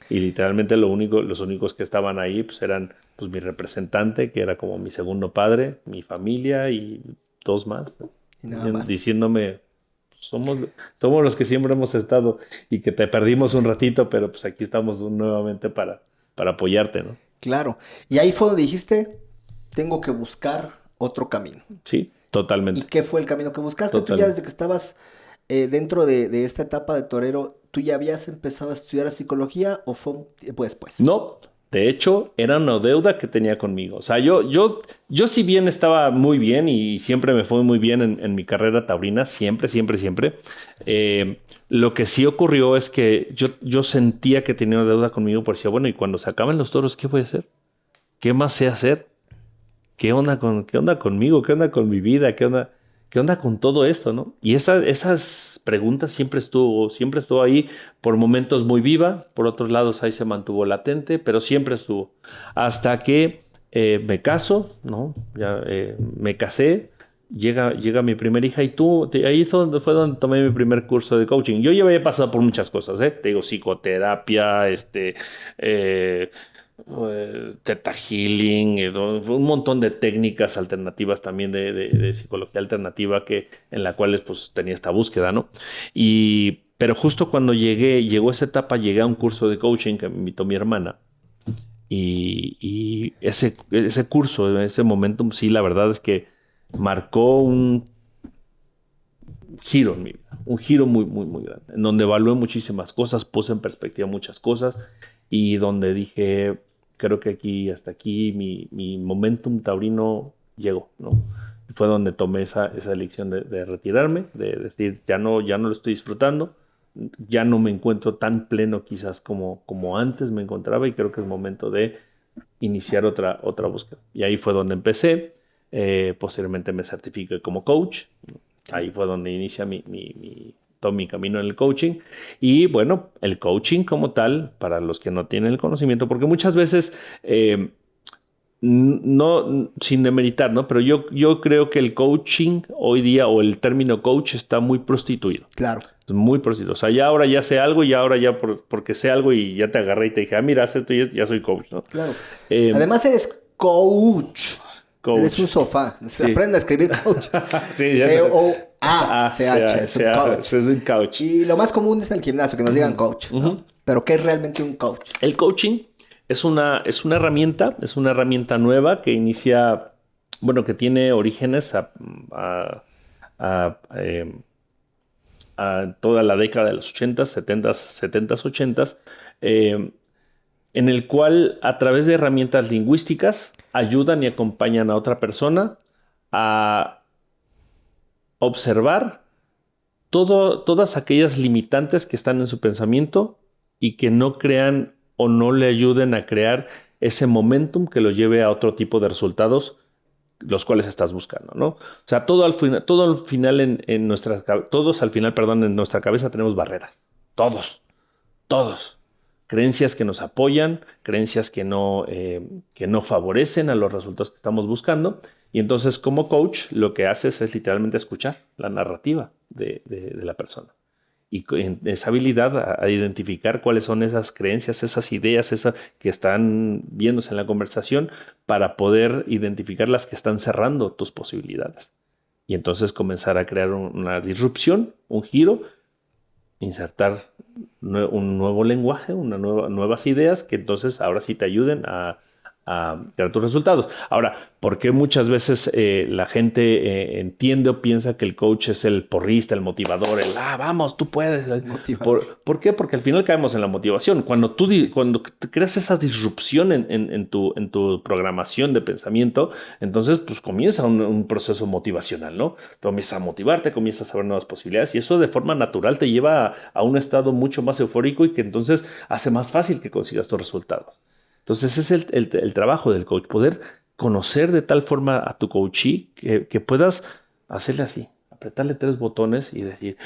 Y literalmente los únicos que estaban ahí pues eran pues mi representante, que era como mi segundo padre, mi familia y dos más, ¿no? Y nada más. Diciéndome, somos los que siempre hemos estado y que te perdimos un ratito, pero pues aquí estamos nuevamente para apoyarte, ¿no? Claro. Y ahí fue donde dijiste, tengo que buscar otro camino. Sí, totalmente. ¿Y qué fue el camino que buscaste? Totalmente. Tú ya desde que estabas dentro de esta etapa de torero, ¿tú ya habías empezado a estudiar psicología o fue un tiempo después? No, de hecho, era una deuda que tenía conmigo. O sea, yo si bien estaba muy bien y siempre me fue muy bien en mi carrera taurina, siempre. Lo que sí ocurrió es que yo sentía que tenía una deuda conmigo, por decía, bueno, y cuando se acaben los toros, ¿qué voy a hacer? ¿Qué más sé hacer? ¿Qué onda conmigo? ¿Qué onda con mi vida? ¿Qué onda con todo esto, no? Y esas preguntas siempre estuvo ahí, por momentos muy viva, por otros lados ahí se mantuvo latente, pero siempre estuvo. Hasta que me caso, ¿no? Ya me casé, llega mi primera hija y ahí fue donde tomé mi primer curso de coaching. Yo ya había pasado por muchas cosas, ¿eh? Te digo, psicoterapia, Theta Healing, un montón de técnicas alternativas también de psicología alternativa en la cual pues tenía esta búsqueda, ¿no? Pero justo cuando llegó esa etapa, llegué a un curso de coaching que me invitó mi hermana y ese curso, ese momentum, sí, la verdad es que marcó un giro en mi vida, un giro muy, muy, muy grande, en donde evalué muchísimas cosas, puse en perspectiva muchas cosas y donde dije, creo que hasta aquí mi momentum taurino llegó, ¿no? Y fue donde tomé esa elección de retirarme, de decir, ya no lo estoy disfrutando, ya no me encuentro tan pleno quizás como antes me encontraba y creo que es momento de iniciar otra búsqueda. Y ahí fue donde empecé, posteriormente me certifiqué como coach, ahí fue donde inicia todo mi camino en el coaching. Y bueno, el coaching como tal, para los que no tienen el conocimiento, porque muchas veces, no, sin demeritar, ¿no? Pero yo creo que el coaching hoy día, o el término coach, está muy prostituido. Claro. Muy prostituido. O sea, ya ahora ya sé algo y ahora ya porque sé algo y ya te agarré y te dije, mira, haz esto y ya soy coach, ¿no? Claro. Además eres coach. Eres un sofá. Sí. Aprende a escribir coach. Sí, ya C-O-A-C-H. Es un coach. Es un coach. Y lo más común es en el gimnasio, que nos digan coach, ¿no? Pero ¿qué es realmente un coach? El coaching es una herramienta nueva que inicia, bueno, que tiene orígenes a toda la década de los 80s, 70s, 80s. en el cual a través de herramientas lingüísticas ayudan y acompañan a otra persona a observar todas aquellas limitantes que están en su pensamiento y que no crean o no le ayuden a crear ese momentum que lo lleve a otro tipo de resultados los cuales estás buscando, ¿no? O sea, todos al final en nuestra cabeza tenemos barreras. Todos. Creencias que nos apoyan, creencias que no favorecen a los resultados que estamos buscando. Y entonces, como coach, lo que haces es literalmente escuchar la narrativa de la persona. Y esa habilidad a identificar cuáles son esas creencias, esas ideas, esas que están viéndose en la conversación, para poder identificar las que están cerrando tus posibilidades. Y entonces comenzar a crear una disrupción, un giro, insertar un nuevo lenguaje, nuevas ideas que entonces ahora sí te ayuden a crear tus resultados. Ahora, ¿por qué muchas veces la gente entiende o piensa que el coach es el porrista, el motivador, vamos, tú puedes? ¿Por qué? Porque al final caemos en la motivación. Cuando creas esa disrupción en tu programación de pensamiento, entonces pues comienza un proceso motivacional, ¿no? Tú comienzas a motivarte, comienzas a ver nuevas posibilidades y eso de forma natural te lleva a un estado mucho más eufórico y que entonces hace más fácil que consigas tus resultados. Entonces ese es el trabajo del coach, poder conocer de tal forma a tu coachee que puedas hacerle así, apretarle 3 botones y decir,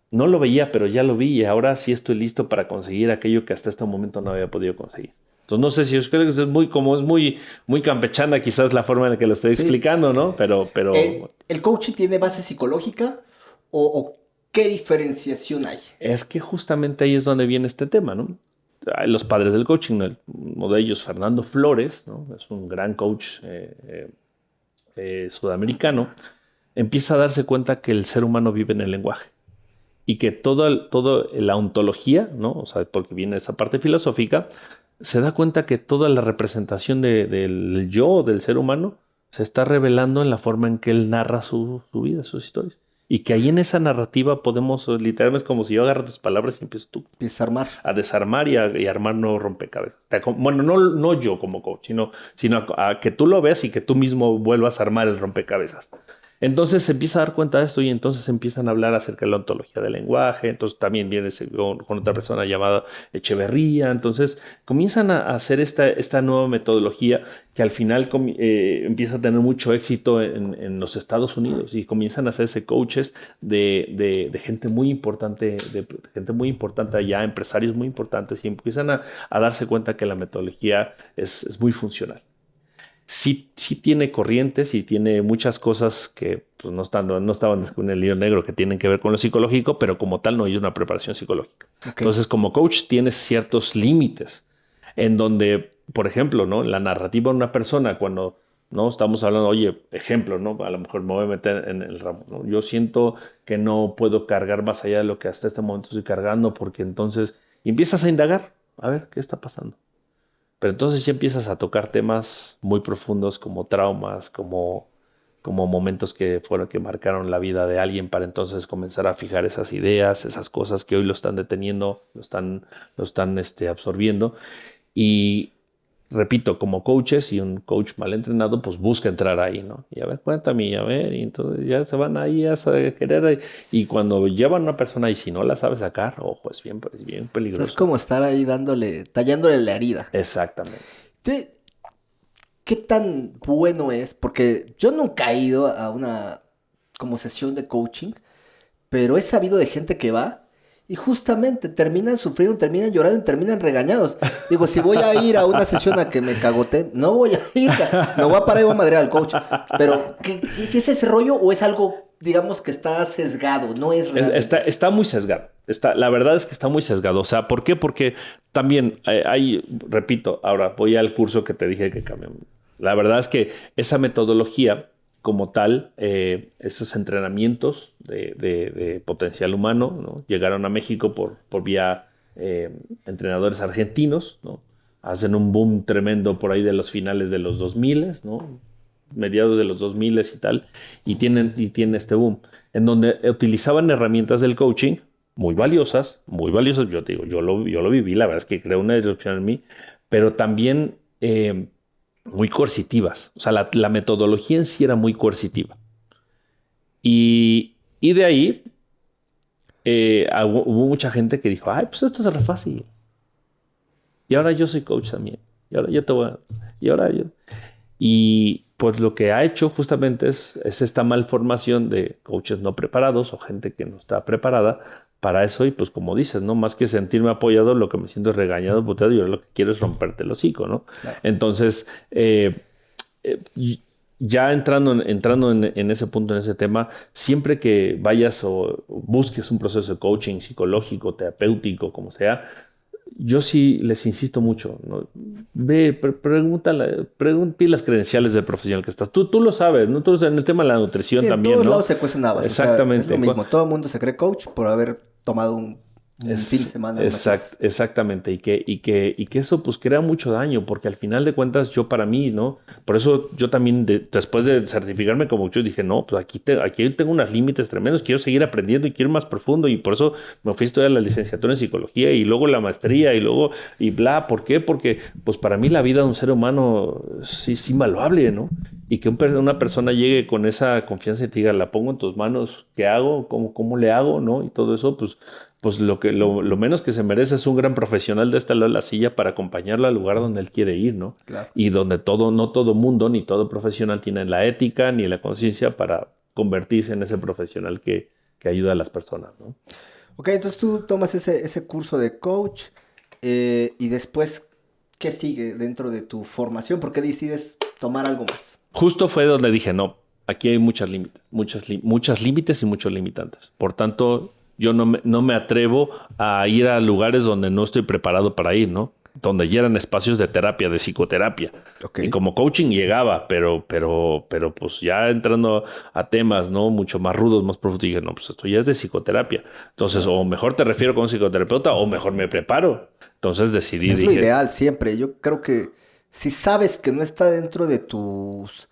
no lo veía, pero ya lo vi y ahora sí estoy listo para conseguir aquello que hasta este momento no había podido conseguir. Entonces no sé si yo creo que es muy campechana quizás la forma en la que lo estoy explicando, ¿no? Pero ¿El coaching tiene base psicológica o qué diferenciación hay? Es que justamente ahí es donde viene este tema, ¿no? Los padres del coaching, ¿no? Uno de ellos, Fernando Flores, ¿no? Es un gran coach sudamericano, empieza a darse cuenta que el ser humano vive en el lenguaje y que toda la ontología, ¿no? O sea, porque viene esa parte filosófica, se da cuenta que toda la representación del yo, del ser humano, se está revelando en la forma en que él narra su vida, sus historias. Y que ahí en esa narrativa podemos, literalmente es como si yo agarro tus palabras y empiezo tú a desarmar y armar nuevos rompecabezas. Bueno, no yo como coach, sino a que tú lo veas y que tú mismo vuelvas a armar el rompecabezas. Entonces se empieza a dar cuenta de esto y entonces empiezan a hablar acerca de la ontología del lenguaje. Entonces también viene con otra persona llamada Echeverría. Entonces comienzan a hacer esta nueva metodología que al final empieza a tener mucho éxito en los Estados Unidos y comienzan a hacerse coaches de gente muy importante, de gente muy importante allá, empresarios muy importantes y empiezan a darse cuenta que la metodología es muy funcional. Sí tiene corrientes, sí tiene muchas cosas que pues, no estaban en el libro negro que tienen que ver con lo psicológico, pero como tal no hay una preparación psicológica. Okay. Entonces, como coach tienes ciertos límites en donde, por ejemplo, ¿no? La narrativa de una persona cuando no estamos hablando, oye, ejemplo, ¿no? A lo mejor me voy a meter en el ramo, ¿no? Yo siento que no puedo cargar más allá de lo que hasta este momento estoy cargando porque entonces empiezas a indagar, a ver, ¿qué está pasando? Pero entonces ya empiezas a tocar temas muy profundos como traumas, como momentos que marcaron la vida de alguien para entonces comenzar a fijar esas ideas, esas cosas que hoy lo están deteniendo, lo están absorbiendo. Y repito, como coaches y un coach mal entrenado, pues busca entrar ahí, ¿no? Y a ver, cuéntame, y a ver, y entonces ya se van ahí a querer. Y cuando llevan a una persona y si no la sabe sacar, ojo, es bien peligroso. O sea, es como estar ahí tallándole la herida. Exactamente. ¿Qué tan bueno es? Porque yo nunca he ido a una como sesión de coaching, pero he sabido de gente que va y justamente terminan sufriendo, terminan llorando y terminan regañados. Digo, si voy a ir a una sesión a que me cagote, no voy a ir, me voy a parar y voy a madrear al coach. Pero, ¿si es ese rollo o es algo, digamos, que está sesgado? No es real. Está muy sesgado. La verdad es que está muy sesgado. O sea, ¿por qué? Porque también repito, ahora voy al curso que te dije que cambió. La verdad es que esa metodología como tal, esos entrenamientos de potencial humano, ¿no? Llegaron a México por vía entrenadores argentinos, ¿no? Hacen un boom tremendo por ahí de los finales de los 2000, ¿no? Mediados de los 2000 y tal, y tienen este boom, en donde utilizaban herramientas del coaching muy valiosas, yo te digo, yo lo viví, la verdad es que creó una disrupción en mí, pero también muy coercitivas. O sea, la metodología en sí era muy coercitiva. Y de ahí hubo mucha gente que dijo, ay, pues esto es re fácil. Y ahora yo soy coach también. Y ahora yo te voy a... Y ahora yo... Y pues lo que ha hecho justamente es esta malformación de coaches no preparados o gente que no está preparada para eso. Y pues como dices, ¿no? Más que sentirme apoyado, lo que me siento es regañado, puteado. Y yo lo que quiero es romperte el hocico, ¿no? Claro. Entonces, ya entrando en ese punto, en ese tema, siempre que vayas o busques un proceso de coaching psicológico, terapéutico, como sea, yo sí les insisto mucho, ¿no? Ve, pregúntale las credenciales del profesional que estás. Tú lo sabes, ¿no? Tú en el tema de la nutrición sí, también, en todos ¿no? lados se cuecen habas. Exactamente. O sea, es lo mismo. Todo el mundo se cree coach por haber tomado un fin de semana. Exactamente. Y que eso pues crea mucho daño, porque al final de cuentas yo para mí, ¿no? Por eso yo también después de certificarme como coach dije, no, pues aquí tengo unos límites tremendos, quiero seguir aprendiendo y quiero ir más profundo, y por eso me fui a estudiar la licenciatura en psicología y luego la maestría y bla. ¿Por qué? Porque pues para mí la vida de un ser humano es invaluable, ¿no? Y que una persona llegue con esa confianza y te diga, la pongo en tus manos, ¿qué hago? ¿Cómo le hago? ¿No? Y todo eso, pues lo menos que se merece es un gran profesional de este lado de la silla para acompañarlo al lugar donde él quiere ir, ¿no? Claro. Y donde no todo mundo ni todo profesional tiene la ética ni la conciencia para convertirse en ese profesional que ayuda a las personas, ¿no? Ok, entonces tú tomas ese curso de coach y después, ¿qué sigue dentro de tu formación? ¿Por qué decides tomar algo más? Justo fue donde dije, no, aquí hay muchos límites y muchos limitantes. Por tanto, yo no me atrevo a ir a lugares donde no estoy preparado para ir, ¿no? Donde ya eran espacios de terapia, de psicoterapia. Okay. Y como coaching llegaba, pero pues ya entrando a temas, ¿no? Mucho más rudos, más profundos, dije, no, pues esto ya es de psicoterapia. Entonces, o mejor te refiero con un psicoterapeuta o mejor me preparo. Entonces decidí. Es lo ideal siempre. Yo creo que si sabes que no está dentro de tus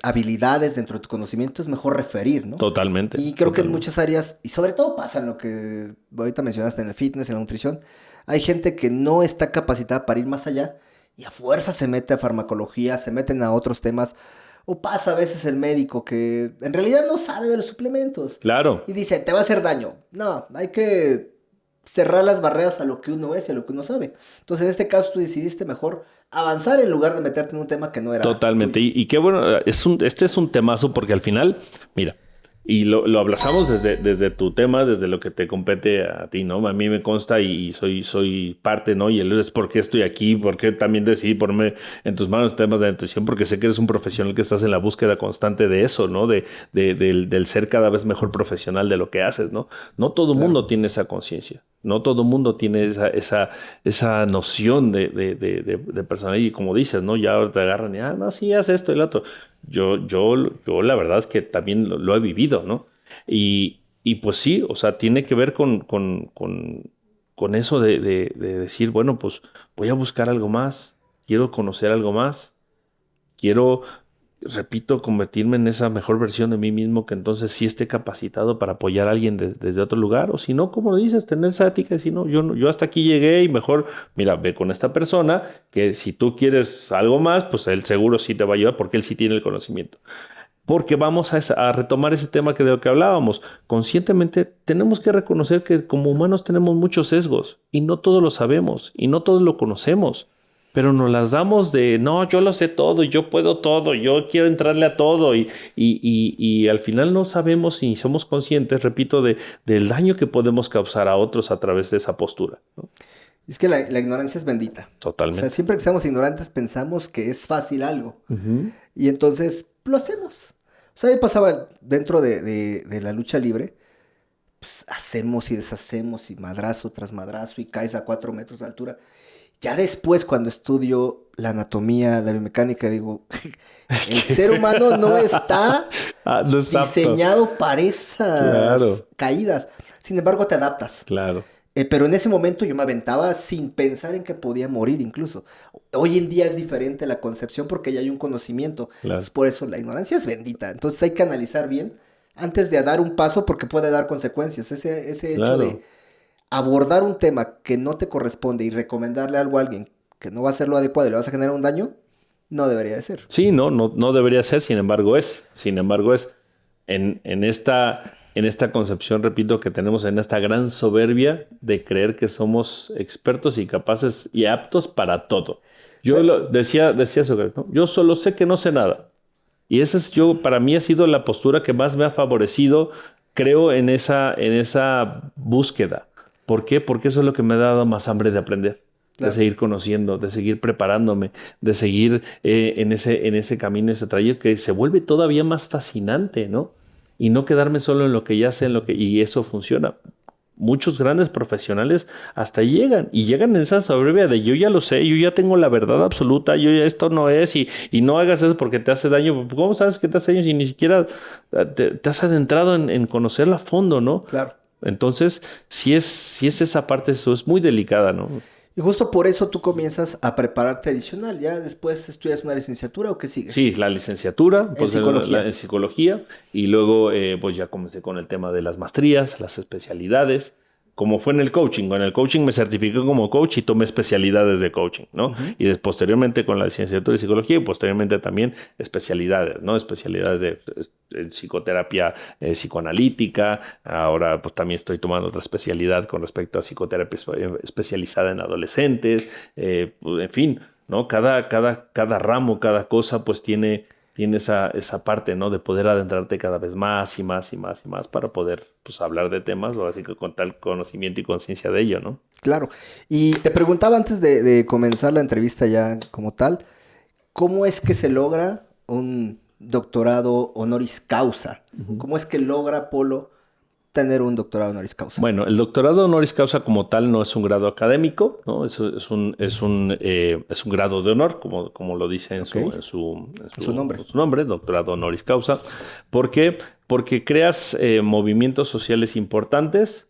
habilidades, dentro de tu conocimiento, es mejor referir, ¿no? Totalmente. Y creo que en muchas áreas, y sobre todo pasa en lo que ahorita mencionaste, en el fitness, en la nutrición, hay gente que no está capacitada para ir más allá y a fuerza se mete a farmacología, se meten a otros temas. O pasa a veces el médico que en realidad no sabe de los suplementos. Claro. Y dice, te va a hacer daño. No, hay que cerrar las barreras a lo que uno es y a lo que uno sabe. Entonces, en este caso, tú decidiste mejor avanzar en lugar de meterte en un tema que no era. Totalmente. Y qué bueno, este es un temazo porque al final, mira, y lo abrazamos desde tu tema, desde lo que te compete a ti, ¿no? A mí me consta y soy parte, ¿no? Y él es por qué estoy aquí, por qué también decidí ponerme en tus manos temas de nutrición, porque sé que eres un profesional que estás en la búsqueda constante de eso, ¿no? Del ser cada vez mejor profesional de lo que haces, ¿no? No todo el mundo tiene esa conciencia. No todo el mundo tiene esa noción de personalidad. Y como dices, ¿no? Ya te agarran y, no, sí, haz esto y lo otro. Yo la verdad es que también lo he vivido, ¿no? Y pues sí, o sea, tiene que ver con eso de decir, bueno, pues voy a buscar algo más. Quiero conocer algo más. Quiero... repito, convertirme en esa mejor versión de mí mismo que entonces sí esté capacitado para apoyar a alguien desde otro lugar. O si no, como dices, tener esa ética y decir, no, yo hasta aquí llegué y mejor, mira, ve con esta persona que si tú quieres algo más, pues él seguro sí te va a ayudar porque él sí tiene el conocimiento. Porque vamos a retomar ese tema de lo que hablábamos. Conscientemente tenemos que reconocer que como humanos tenemos muchos sesgos y no todos lo sabemos y no todos lo conocemos. Pero nos las damos de, no, yo lo sé todo, yo puedo todo, yo quiero entrarle a todo. Y al final no sabemos y somos conscientes, repito, del daño que podemos causar a otros a través de esa postura, ¿no? Es que la ignorancia es bendita. Totalmente. O sea, siempre que seamos ignorantes pensamos que es fácil algo. Y entonces lo hacemos. O sea, a mí pasaba dentro de la lucha libre, pues hacemos y deshacemos y madrazo tras madrazo y caes a 4 metros de altura. Ya después, cuando estudio la anatomía, la biomecánica, digo, el ser humano no está diseñado para esas caídas. Sin embargo, te adaptas. Claro. Pero en ese momento yo me aventaba sin pensar en que podía morir incluso. Hoy en día es diferente la concepción porque ya hay un conocimiento. Claro. Entonces, por eso la ignorancia es bendita. Entonces hay que analizar bien antes de dar un paso porque puede dar consecuencias. Ese hecho Claro. de abordar un tema que no te corresponde y recomendarle algo a alguien que no va a ser lo adecuado y le vas a generar un daño, no debería de ser. Sí, no debería ser, sin embargo es. Sin embargo es. En esta concepción, repito, que tenemos en esta gran soberbia de creer que somos expertos y capaces y aptos para todo. Decía Sócrates, ¿no? Yo solo sé que no sé nada. Y para mí ha sido la postura que más me ha favorecido, creo, en esa búsqueda. ¿Por qué? Porque eso es lo que me ha dado más hambre de aprender, Claro. de seguir conociendo, de seguir preparándome, de seguir en ese camino, ese trayecto que se vuelve todavía más fascinante, ¿no? Y no quedarme solo en lo que ya sé, y eso funciona. Muchos grandes profesionales hasta llegan en esa soberbia de yo ya lo sé, yo ya tengo la verdad absoluta, yo ya esto no es y no hagas eso porque te hace daño. ¿Cómo sabes que te hace daño si ni siquiera te has adentrado en conocerla a fondo, ¿no? Claro. Entonces, si es esa parte, eso es muy delicada, ¿no? Y justo por eso tú comienzas a prepararte adicional. ¿Ya después estudias una licenciatura o qué sigue? Sí, la licenciatura En psicología. en psicología y luego pues ya comencé con el tema de las maestrías, las especialidades, como fue en el coaching. En el coaching me certifiqué como coach y tomé especialidades de coaching, ¿no? Uh-huh. Y posteriormente con la licenciatura de psicología y posteriormente también especialidades, ¿no? Especialidades en psicoterapia psicoanalítica. Ahora pues también estoy tomando otra especialidad con respecto a psicoterapia especializada en adolescentes, en fin, ¿no? Cada ramo, cada cosa, pues tiene esa parte, ¿no? De poder adentrarte cada vez más y más y más y más para poder, pues, hablar de temas, o así que con tal conocimiento y conciencia de ello, ¿no? Claro. Y te preguntaba antes de comenzar la entrevista ya como tal, ¿cómo es que se logra un doctorado honoris causa? Uh-huh. ¿Cómo es que logra Polo tener un doctorado honoris causa? Bueno, el doctorado honoris causa como tal no es un grado académico, ¿no? Es un grado de honor, como lo dice en su nombre, doctorado honoris causa. ¿Por qué? Porque creas movimientos sociales importantes.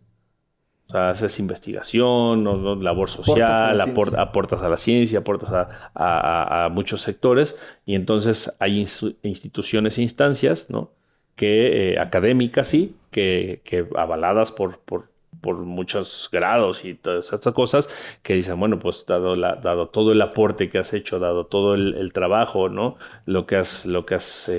O sea, haces investigación, ¿no? Labor social, aportas a la ciencia, aportas a muchos sectores, y entonces hay instituciones e instancias, ¿no? Que académicas, sí, que avaladas por muchos grados y todas estas cosas, que dicen, bueno, pues dado todo el aporte que has hecho, dado todo el trabajo, ¿no? Lo que has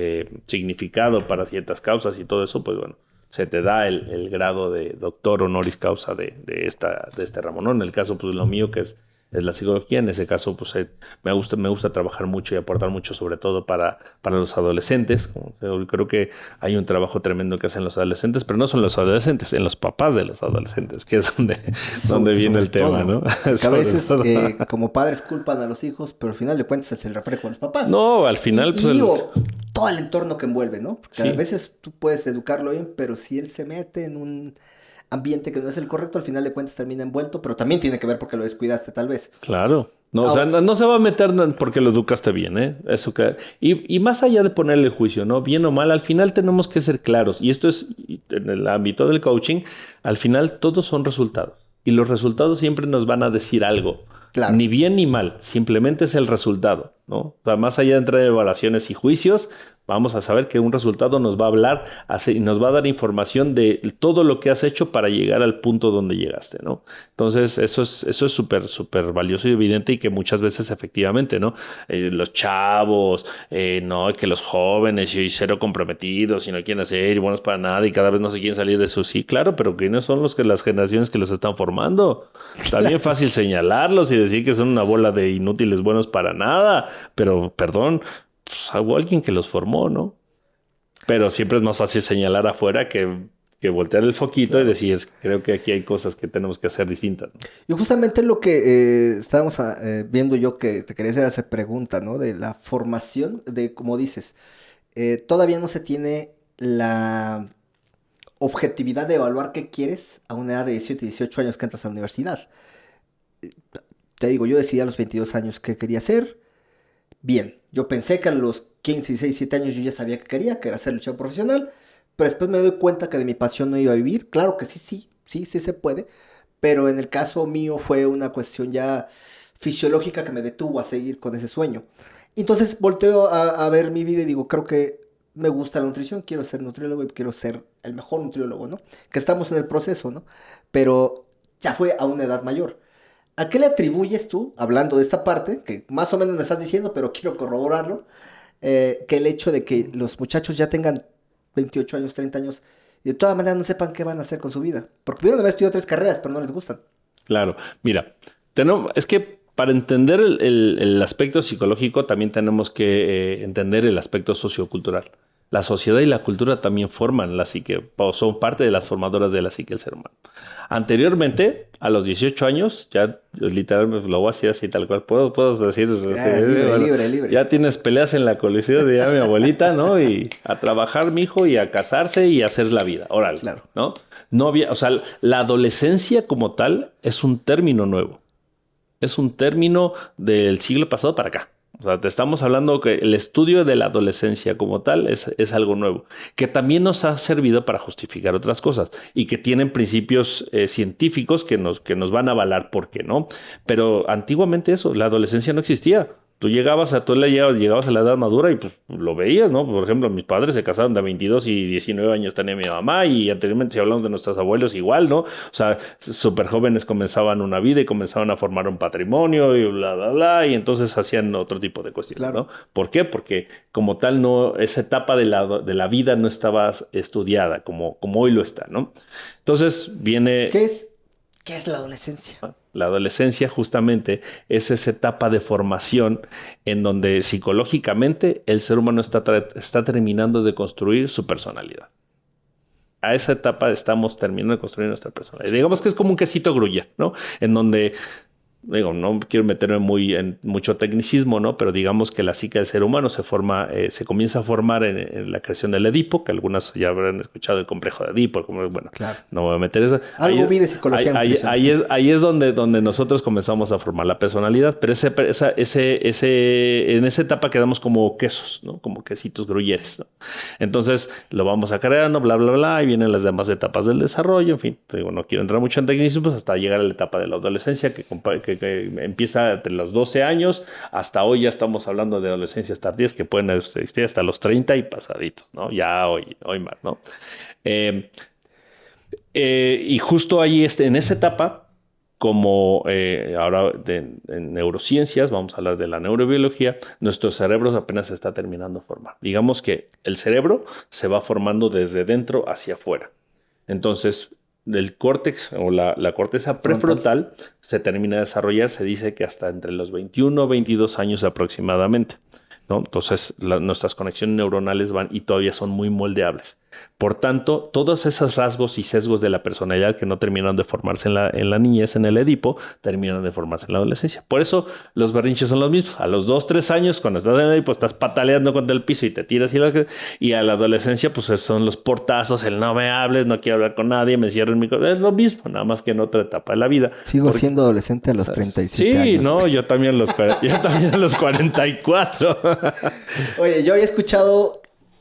significado para ciertas causas y todo eso, pues bueno, se te da el grado de doctor honoris causa de este ramo, ¿no? En el caso, pues lo mío, que es la psicología, en ese caso, pues me gusta trabajar mucho y aportar mucho, sobre todo para los adolescentes. Creo que hay un trabajo tremendo que hacen los adolescentes, pero no son los adolescentes, en los papás de los adolescentes, que es donde viene el tema, ¿no? Que a veces como padres culpan a los hijos, pero al final de cuentas es el reflejo de los papás. No, al final... Y digo, todo el entorno que envuelve, ¿no? Porque sí. A veces tú puedes educarlo bien, pero si él se mete en un ambiente que no es el correcto, al final de cuentas termina envuelto, pero también tiene que ver porque lo descuidaste, tal vez. Claro. No, o sea, no se va a meter porque lo educaste bien, ¿eh? Eso que... Y más allá de ponerle juicio, ¿no? Bien o mal, al final tenemos que ser claros. Y esto es en el ámbito del coaching, al final todos son resultados. Y los resultados siempre nos van a decir algo. Claro. Ni bien ni mal, simplemente es el resultado, ¿no? O sea, más allá de entrar en evaluaciones y juicios, vamos a saber que un resultado nos va a hablar y nos va a dar información de todo lo que has hecho para llegar al punto donde llegaste, ¿no? Entonces, eso es súper, súper valioso y evidente, y que muchas veces efectivamente, ¿no? Los chavos, no, que los jóvenes y cero comprometidos y no quieren hacer y buenos para nada y cada vez no se quieren salir de eso. Sí, claro, pero ¿quiénes son las generaciones que los están formando? Está bien fácil señalarlos y decir que son una bola de inútiles buenos para nada, pero perdón, pues hubo alguien que los formó, ¿no? Pero siempre es más fácil señalar afuera que voltear el foquito, claro, y decir, creo que aquí hay cosas que tenemos que hacer distintas, ¿no? Y justamente lo que estábamos viendo yo, que te quería hacer esa pregunta, ¿no? De la formación, de como dices, todavía no se tiene la objetividad de evaluar qué quieres a una edad de 17, 18 años que entras a la universidad. Te digo, yo decidí a los 22 años qué quería hacer. Bien, yo pensé que a los 15, 16, 17 años yo ya sabía que quería, que era ser luchador profesional, pero después me doy cuenta que de mi pasión no iba a vivir. Claro que sí se puede, pero en el caso mío fue una cuestión ya fisiológica que me detuvo a seguir con ese sueño. Entonces volteo a ver mi vida y digo, creo que me gusta la nutrición, quiero ser nutriólogo y quiero ser el mejor nutriólogo, ¿no? Que estamos en el proceso, ¿no? Pero ya fue a una edad mayor. ¿A qué le atribuyes tú, hablando de esta parte, que más o menos me estás diciendo, pero quiero corroborarlo, que el hecho de que los muchachos ya tengan 28 años, 30 años, y de todas maneras no sepan qué van a hacer con su vida? Porque pudieron haber estudiado 3 carreras, pero no les gustan. Claro, mira, es que para entender el aspecto psicológico también tenemos que entender el aspecto sociocultural. La sociedad y la cultura también forman la psique, o son parte de las formadoras de la psique del ser humano. Anteriormente, a los 18 años, ya literalmente lo voy a decir así tal cual, puedo decir... Libre. Ya tienes peleas en la coliseo de mi abuelita, ¿no? Y a trabajar, mijo, y a casarse y a hacer la vida. Órale, claro. ¿no? No había, o sea, la adolescencia como tal es un término nuevo. Es un término del siglo pasado para acá. O sea, te estamos hablando que el estudio de la adolescencia como tal es algo nuevo, que también nos ha servido para justificar otras cosas y que tienen principios científicos que nos van a avalar por qué no. Pero antiguamente eso, la adolescencia no existía. Tú llegabas a la edad madura y pues lo veías, ¿no? Por ejemplo, mis padres se casaron de 22 y 19 años tenía mi mamá, y anteriormente, si hablamos de nuestros abuelos, igual, ¿no? O sea, súper jóvenes comenzaban una vida y comenzaban a formar un patrimonio y bla, bla, bla, y entonces hacían otro tipo de cuestiones, claro, ¿no? ¿Por qué? Porque como tal, esa etapa de la vida no estaba estudiada como hoy lo está, ¿no? Entonces viene... ¿Qué es la adolescencia? La adolescencia justamente es esa etapa de formación en donde psicológicamente el ser humano está terminando de construir su personalidad. A esa etapa estamos terminando de construir nuestra personalidad. Digamos que es como un quesito grulla, ¿no? En donde... Digo, no quiero meterme en mucho tecnicismo, ¿no? Pero digamos que la psique del ser humano se comienza a formar en la creación del Edipo, que algunas ya habrán escuchado el complejo de Edipo. Bueno, claro. No me voy a meter eso. Algo vi de psicología. Ahí es donde nosotros comenzamos a formar la personalidad, pero en esa etapa quedamos como quesos, ¿no? Como quesitos gruyères, ¿no? Entonces lo vamos acarreando, bla, bla, bla, y vienen las demás etapas del desarrollo, en fin. Digo, no quiero entrar mucho en tecnicismos hasta llegar a la etapa de la adolescencia, que empieza entre los 12 años hasta hoy. Ya estamos hablando de adolescencias tardías que pueden existir hasta los 30 y pasaditos, ¿no? Ya hoy más, ¿no? Y justo ahí en esa etapa, como ahora en neurociencias, vamos a hablar de la neurobiología, nuestro cerebro apenas se está terminando de formar. Digamos que el cerebro se va formando desde dentro hacia afuera. Entonces, el córtex o la corteza prefrontal se termina de desarrollar, se dice que hasta entre los 21 o 22 años aproximadamente, ¿no? Entonces, nuestras conexiones neuronales van y todavía son muy moldeables. Por tanto, todos esos rasgos y sesgos de la personalidad que no terminaron de formarse en la niñez, en el Edipo, terminan de formarse en la adolescencia. Por eso los berrinches son los mismos. A los 2, 3 años, cuando estás en el Edipo, estás pataleando contra el piso y te tiras. Y a la adolescencia, pues son los portazos, el no me hables, no quiero hablar con nadie, me cierro en mi... Es lo mismo, nada más que en otra etapa de la vida. Sigo siendo adolescente a los 37 años. Sí, no, yo también a los 44. Oye, yo había escuchado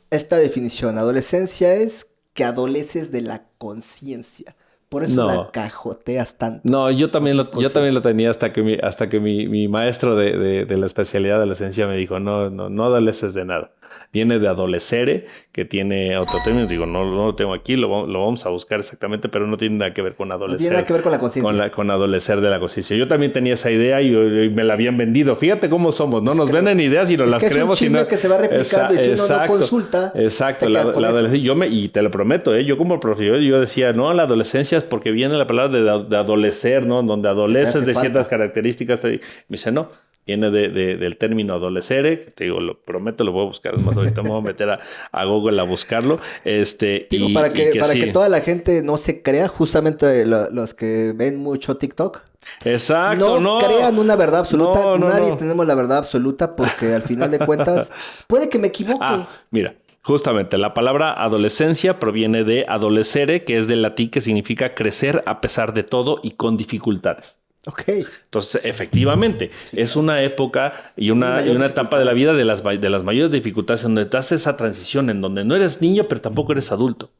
esta definición. Adolescencia es que adoleces de la conciencia. Por eso la cajoteas tanto. No, yo también lo tenía hasta que mi maestro de la especialidad de adolescencia me dijo, no adoleces de nada. Viene de adolecere, que tiene otro término. Digo, no lo tengo aquí, lo vamos a buscar exactamente, pero no tiene nada que ver con adolecer. No tiene nada que ver con la conciencia. Con adolecer de la conciencia. Yo también tenía esa idea y me la habían vendido. Fíjate cómo somos, ¿no? Nos venden ideas y nos las creemos. Es un chisme que se va replicando y si uno no consulta... Exacto. La adolescencia, y te lo prometo, yo como profesor, yo decía, no, la adolescencia es porque viene la palabra de adolecer, ¿no? Donde adoleces de ciertas características. Me dice, no. Viene del término adolecere, que te digo, lo prometo, lo voy a buscar. Más ahorita me voy a meter a Google a buscarlo. Digo, para que toda la gente no se crea, justamente los que ven mucho TikTok. Exacto, no crean una verdad absoluta. Nadie tenemos la verdad absoluta porque al final de cuentas puede que me equivoque. Mira. Justamente, la palabra adolescencia proviene de adolecere, que es del latín, que significa crecer a pesar de todo y con dificultades. Ok. Entonces, efectivamente, es una época y una etapa de la vida de las mayores dificultades, en donde te haces esa transición, en donde no eres niño, pero tampoco eres adulto.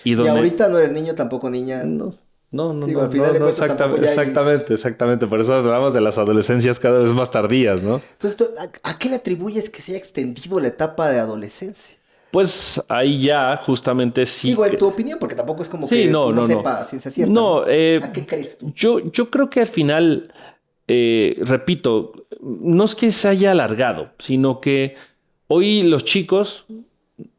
Y ahorita no eres niño, tampoco niña. No, exactamente. Por eso hablamos de las adolescencias cada vez más tardías, ¿no? Entonces, ¿a qué le atribuyes que se haya extendido la etapa de adolescencia? Pues ahí ya justamente sí. Digo, en tu opinión, porque tampoco es como Sí, que no, uno no, sepa ciencia cierta. no. ¿A qué crees tú? Yo creo que al final, repito, no es que se haya alargado, sino que hoy los chicos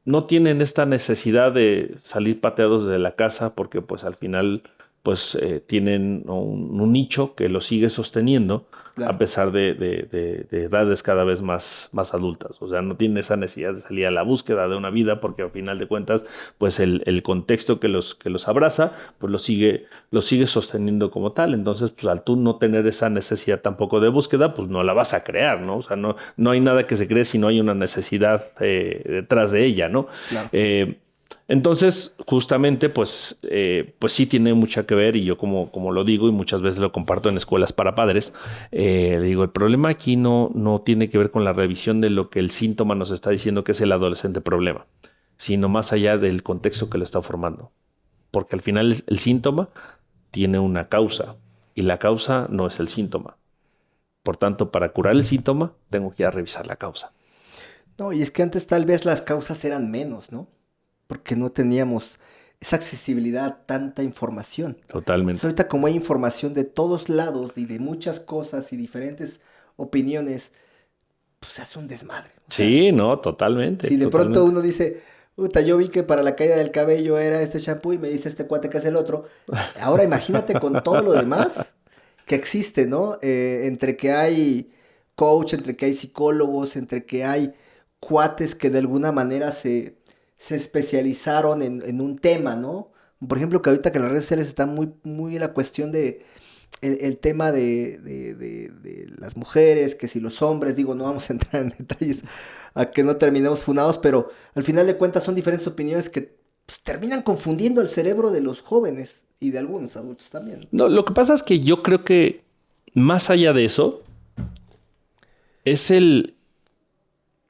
no tienen esta necesidad de salir pateados de la casa porque pues al final pues tienen un nicho que los sigue sosteniendo Claro. a pesar de edades cada vez más adultas. O sea, no tienen esa necesidad de salir a la búsqueda de una vida porque al final de cuentas pues el contexto que los abraza pues los sigue sosteniendo como tal. Entonces pues al tú no tener esa necesidad tampoco de búsqueda pues no la vas a crear, ¿no? O sea, no hay nada que se cree si no hay una necesidad detrás de ella, ¿no? Claro. Entonces, justamente, pues sí tiene mucho que ver y yo como lo digo y muchas veces lo comparto en escuelas para padres, le digo, el problema aquí no tiene que ver con la revisión de lo que el síntoma nos está diciendo que es el adolescente problema, sino más allá del contexto que lo está formando. Porque al final el síntoma tiene una causa y la causa no es el síntoma. Por tanto, para curar el síntoma, tengo que ir a revisar la causa. No, y es que antes tal vez las causas eran menos, ¿no? Porque no teníamos esa accesibilidad a tanta información. Totalmente. Ahorita como hay información de todos lados y de muchas cosas y diferentes opiniones, pues se hace un desmadre. O sea, Sí, no, totalmente. si de totalmente. pronto uno dice, puta, yo vi que para la caída del cabello era este shampoo y me dice este cuate que es el otro. Ahora imagínate con todo lo demás que existe, ¿no? Entre que hay coach, entre que hay psicólogos, entre que hay cuates que de alguna manera se especializaron en un tema, ¿no? Por ejemplo, que ahorita que en las redes sociales está muy la cuestión de el tema de las mujeres, que si los hombres, digo, no vamos a entrar en detalles a que no terminemos funados, pero al final de cuentas son diferentes opiniones que pues, terminan confundiendo el cerebro de los jóvenes y de algunos adultos también. No, lo que pasa es que yo creo que más allá de eso es el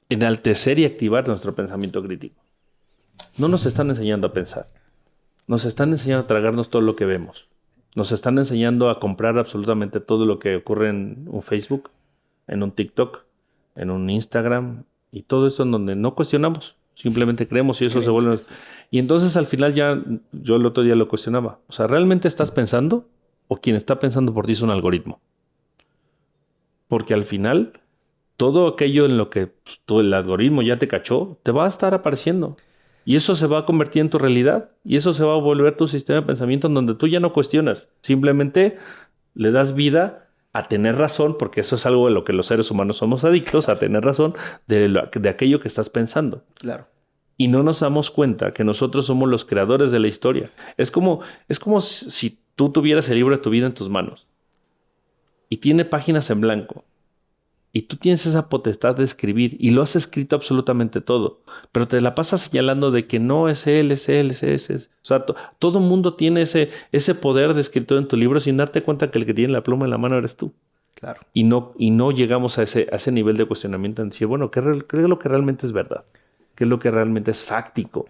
enaltecer y activar nuestro pensamiento crítico. No nos están enseñando a pensar. Nos están enseñando a tragarnos todo lo que vemos. Nos están enseñando a comprar absolutamente todo lo que ocurre en un Facebook, en un TikTok, en un Instagram y todo eso en donde no cuestionamos. Simplemente creemos y eso se vuelve... Y entonces al final ya, yo el otro día lo cuestionaba. O sea, ¿realmente estás pensando? ¿O quien está pensando por ti es un algoritmo? Porque al final, todo aquello en lo que pues, el algoritmo ya te cachó, te va a estar apareciendo. Y eso se va a convertir en tu realidad. Y eso se va a volver tu sistema de pensamiento en donde tú ya no cuestionas. Simplemente le das vida a tener razón, porque eso es algo de lo que los seres humanos somos adictos, a tener razón de aquello que estás pensando. Claro. Y no nos damos cuenta que nosotros somos los creadores de la historia. Es como si tú tuvieras el libro de tu vida en tus manos y tiene páginas en blanco. Y tú tienes esa potestad de escribir y lo has escrito absolutamente todo, pero te la pasas señalando de que no es él, es él, es él, es él. O sea, todo mundo tiene ese poder de escritura en tu libro sin darte cuenta que el que tiene la pluma en la mano eres tú. Claro. Y no llegamos a ese nivel de cuestionamiento en decir, bueno, ¿qué es lo que realmente es verdad? ¿Qué es lo que realmente es fáctico?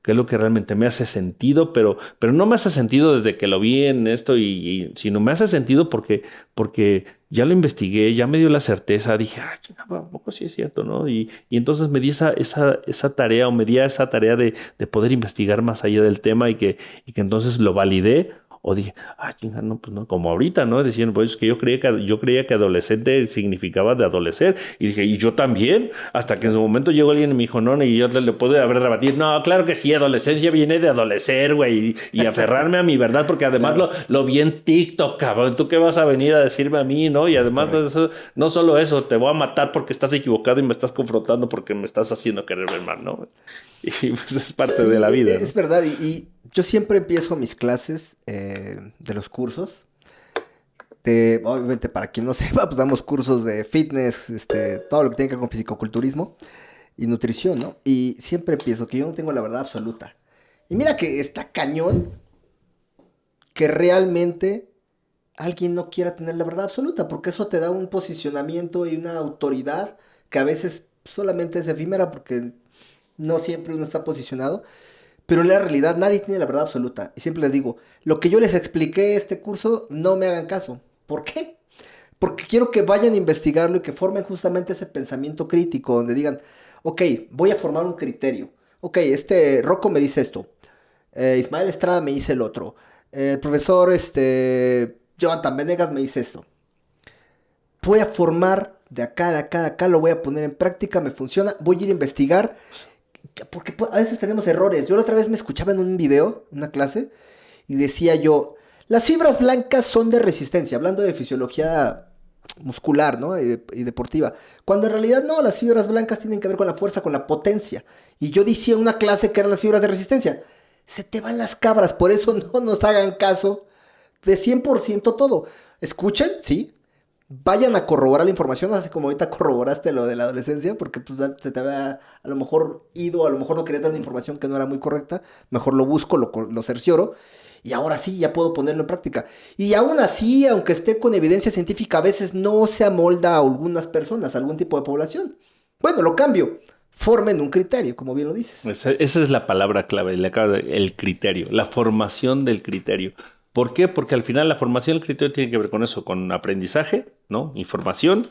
¿Qué es lo que realmente me hace sentido? Pero no me hace sentido desde que lo vi en esto, sino me hace sentido porque ya lo investigué, ya me dio la certeza, dije, ¿a poco sí es cierto, no? Y entonces me di esa tarea o me di esa tarea de poder investigar más allá del tema y que entonces lo validé. O dije, chinga, no, pues no, como ahorita, ¿no? Decían, pues es que yo creía que adolescente significaba de adolecer. Y dije, y yo también, hasta que en su momento llegó alguien y me dijo, no, y yo le puedo haber rebatido, no, claro que sí, adolescencia viene de adolecer, güey, y aferrarme a mi verdad, porque además claro. lo vi en TikTok, cabrón, ¿tú qué vas a venir a decirme a mí, no? Y además, no solo eso, te voy a matar porque estás equivocado y me estás confrontando porque me estás haciendo querer ver mal, ¿no? Y pues es parte de la vida. Es verdad, y yo siempre empiezo mis clases de los cursos. Obviamente, para quien no sepa, pues damos cursos de fitness, todo lo que tiene que ver con fisicoculturismo y nutrición, ¿no? Y siempre empiezo que yo no tengo la verdad absoluta. Y mira que está cañón que realmente alguien no quiera tener la verdad absoluta, porque eso te da un posicionamiento y una autoridad que a veces solamente es efímera porque no siempre uno está posicionado. Pero en la realidad nadie tiene la verdad absoluta. Y siempre les digo, lo que yo les expliqué este curso, no me hagan caso. ¿Por qué? Porque quiero que vayan a investigarlo y que formen justamente ese pensamiento crítico, donde digan, ok, voy a formar un criterio. Ok, Rocco me dice esto. Ismael Estrada me dice el otro. El profesor Jonathan Venegas me dice esto. Voy a formar de acá, lo voy a poner en práctica, me funciona, voy a ir a investigar, porque a veces tenemos errores. Yo la otra vez me escuchaba en un video, en una clase, y decía yo, las fibras blancas son de resistencia, hablando de fisiología muscular, ¿no? Y deportiva. Cuando en realidad no, las fibras blancas tienen que ver con la fuerza, con la potencia. Y yo decía en una clase que eran las fibras de resistencia. Se te van las cabras, por eso no nos hagan caso de 100% todo. Escuchen, sí. Vayan a corroborar la información, así como ahorita corroboraste lo de la adolescencia, porque pues se te había a lo mejor ido, a lo mejor no querías dar una información que no era muy correcta, mejor lo busco, lo cercioro, y ahora sí, ya puedo ponerlo en práctica. Y aún así, aunque esté con evidencia científica, a veces no se amolda a algunas personas, a algún tipo de población. Bueno, lo cambio. Formen un criterio, como bien lo dices. Esa es la palabra clave, el criterio, la formación del criterio. ¿Por qué? Porque al final la formación del criterio tiene que ver con eso, con aprendizaje, ¿no? Información,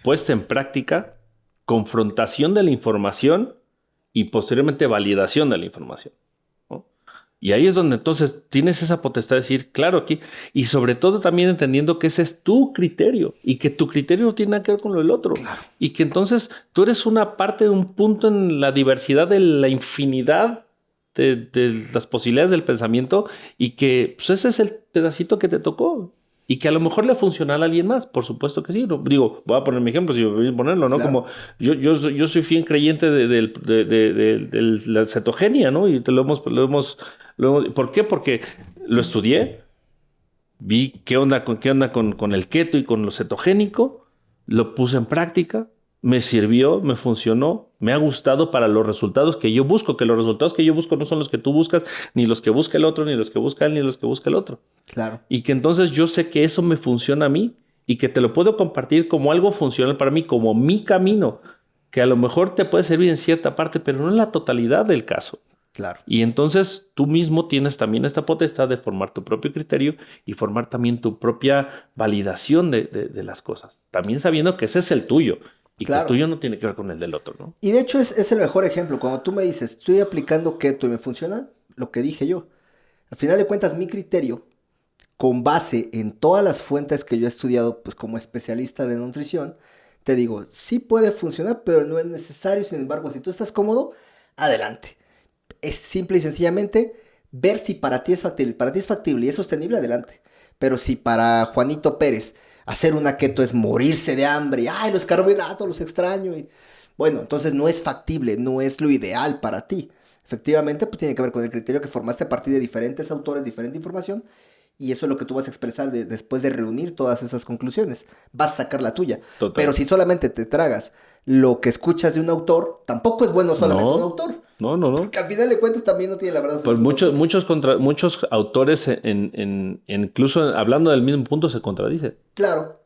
puesta en práctica, confrontación de la información y posteriormente validación de la información, ¿no? Y ahí es donde entonces tienes esa potestad de decir, claro, aquí, y sobre todo también entendiendo que ese es tu criterio y que tu criterio no tiene nada que ver con lo del otro. Claro. Y que entonces tú eres una parte de un punto en la diversidad de la infinidad de las posibilidades del pensamiento y que pues ese es el pedacito que te tocó y que a lo mejor le funciona a alguien más, por supuesto que sí. Digo, voy a poner mi ejemplo, si me voy a ponerlo, ¿no? Claro. Como yo soy fiel creyente de la cetogenia, ¿no? Y lo hemos ¿por qué? Porque lo estudié, vi qué onda con el keto y con lo cetogénico, lo puse en práctica, me sirvió, me funcionó, me ha gustado para los resultados que yo busco, que los resultados que yo busco no son los que tú buscas, ni los que busca el otro, ni los que busca él, ni los que busca el otro. Claro. Y que entonces yo sé que eso me funciona a mí y que te lo puedo compartir como algo funcional para mí, como mi camino, que a lo mejor te puede servir en cierta parte, pero no en la totalidad del caso. Claro. Y entonces tú mismo tienes también esta potestad de formar tu propio criterio y formar también tu propia validación de las cosas. También sabiendo que ese es el tuyo. Y claro, que el tuyo no tiene que ver con el del otro, ¿no? Y de hecho es el mejor ejemplo. Cuando tú me dices, estoy aplicando keto y me funciona, lo que dije yo. Al final de cuentas, mi criterio, con base en todas las fuentes que yo he estudiado, pues como especialista de nutrición, te digo, sí puede funcionar, pero no es necesario. Sin embargo, si tú estás cómodo, adelante. Es simple y sencillamente ver si para ti es factible. Para ti es factible y es sostenible, adelante. Pero si para Juanito Pérez hacer una keto es morirse de hambre, y ay, los carbohidratos los extraño, y bueno, entonces no es factible, no es lo ideal para ti. Efectivamente, pues tiene que ver con el criterio que formaste a partir de diferentes autores, diferente información, y eso es lo que tú vas a expresar después de reunir todas esas conclusiones. Vas a sacar la tuya. Total. Pero si solamente te tragas lo que escuchas de un autor, tampoco es bueno solamente un autor. No. Porque al final de cuentas también no tiene la verdad. Pues muchos autores, incluso hablando del mismo punto, se contradicen. Claro.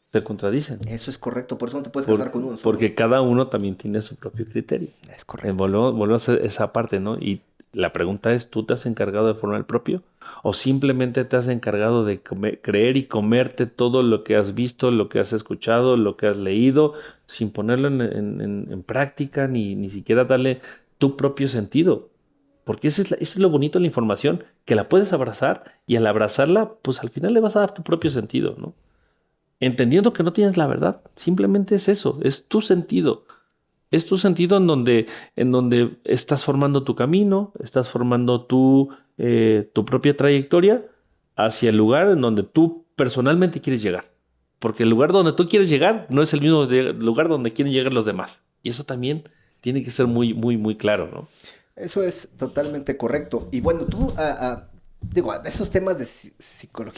Se contradicen. Eso es correcto, por eso no te puedes casar con uno solo. Porque cada uno también tiene su propio criterio. Es correcto. Volvemos a esa parte, ¿no? Y la pregunta es, ¿tú te has encargado de formar el propio? ¿O simplemente te has encargado de creer y comerte todo lo que has visto, lo que has escuchado, lo que has leído, sin ponerlo en práctica, ni siquiera darle tu propio sentido? Porque eso es lo bonito de la información, que la puedes abrazar y al abrazarla, pues al final le vas a dar tu propio sentido, ¿no? Entendiendo que no tienes la verdad, simplemente es eso, es tu sentido. Es tu sentido en donde estás formando tu camino, estás formando tu propia trayectoria hacia el lugar en donde tú personalmente quieres llegar. Porque el lugar donde tú quieres llegar no es el mismo lugar donde quieren llegar los demás. Y eso también tiene que ser muy, muy, muy claro, ¿no? Eso es totalmente correcto. Y bueno, tú, digo, esos temas de psicología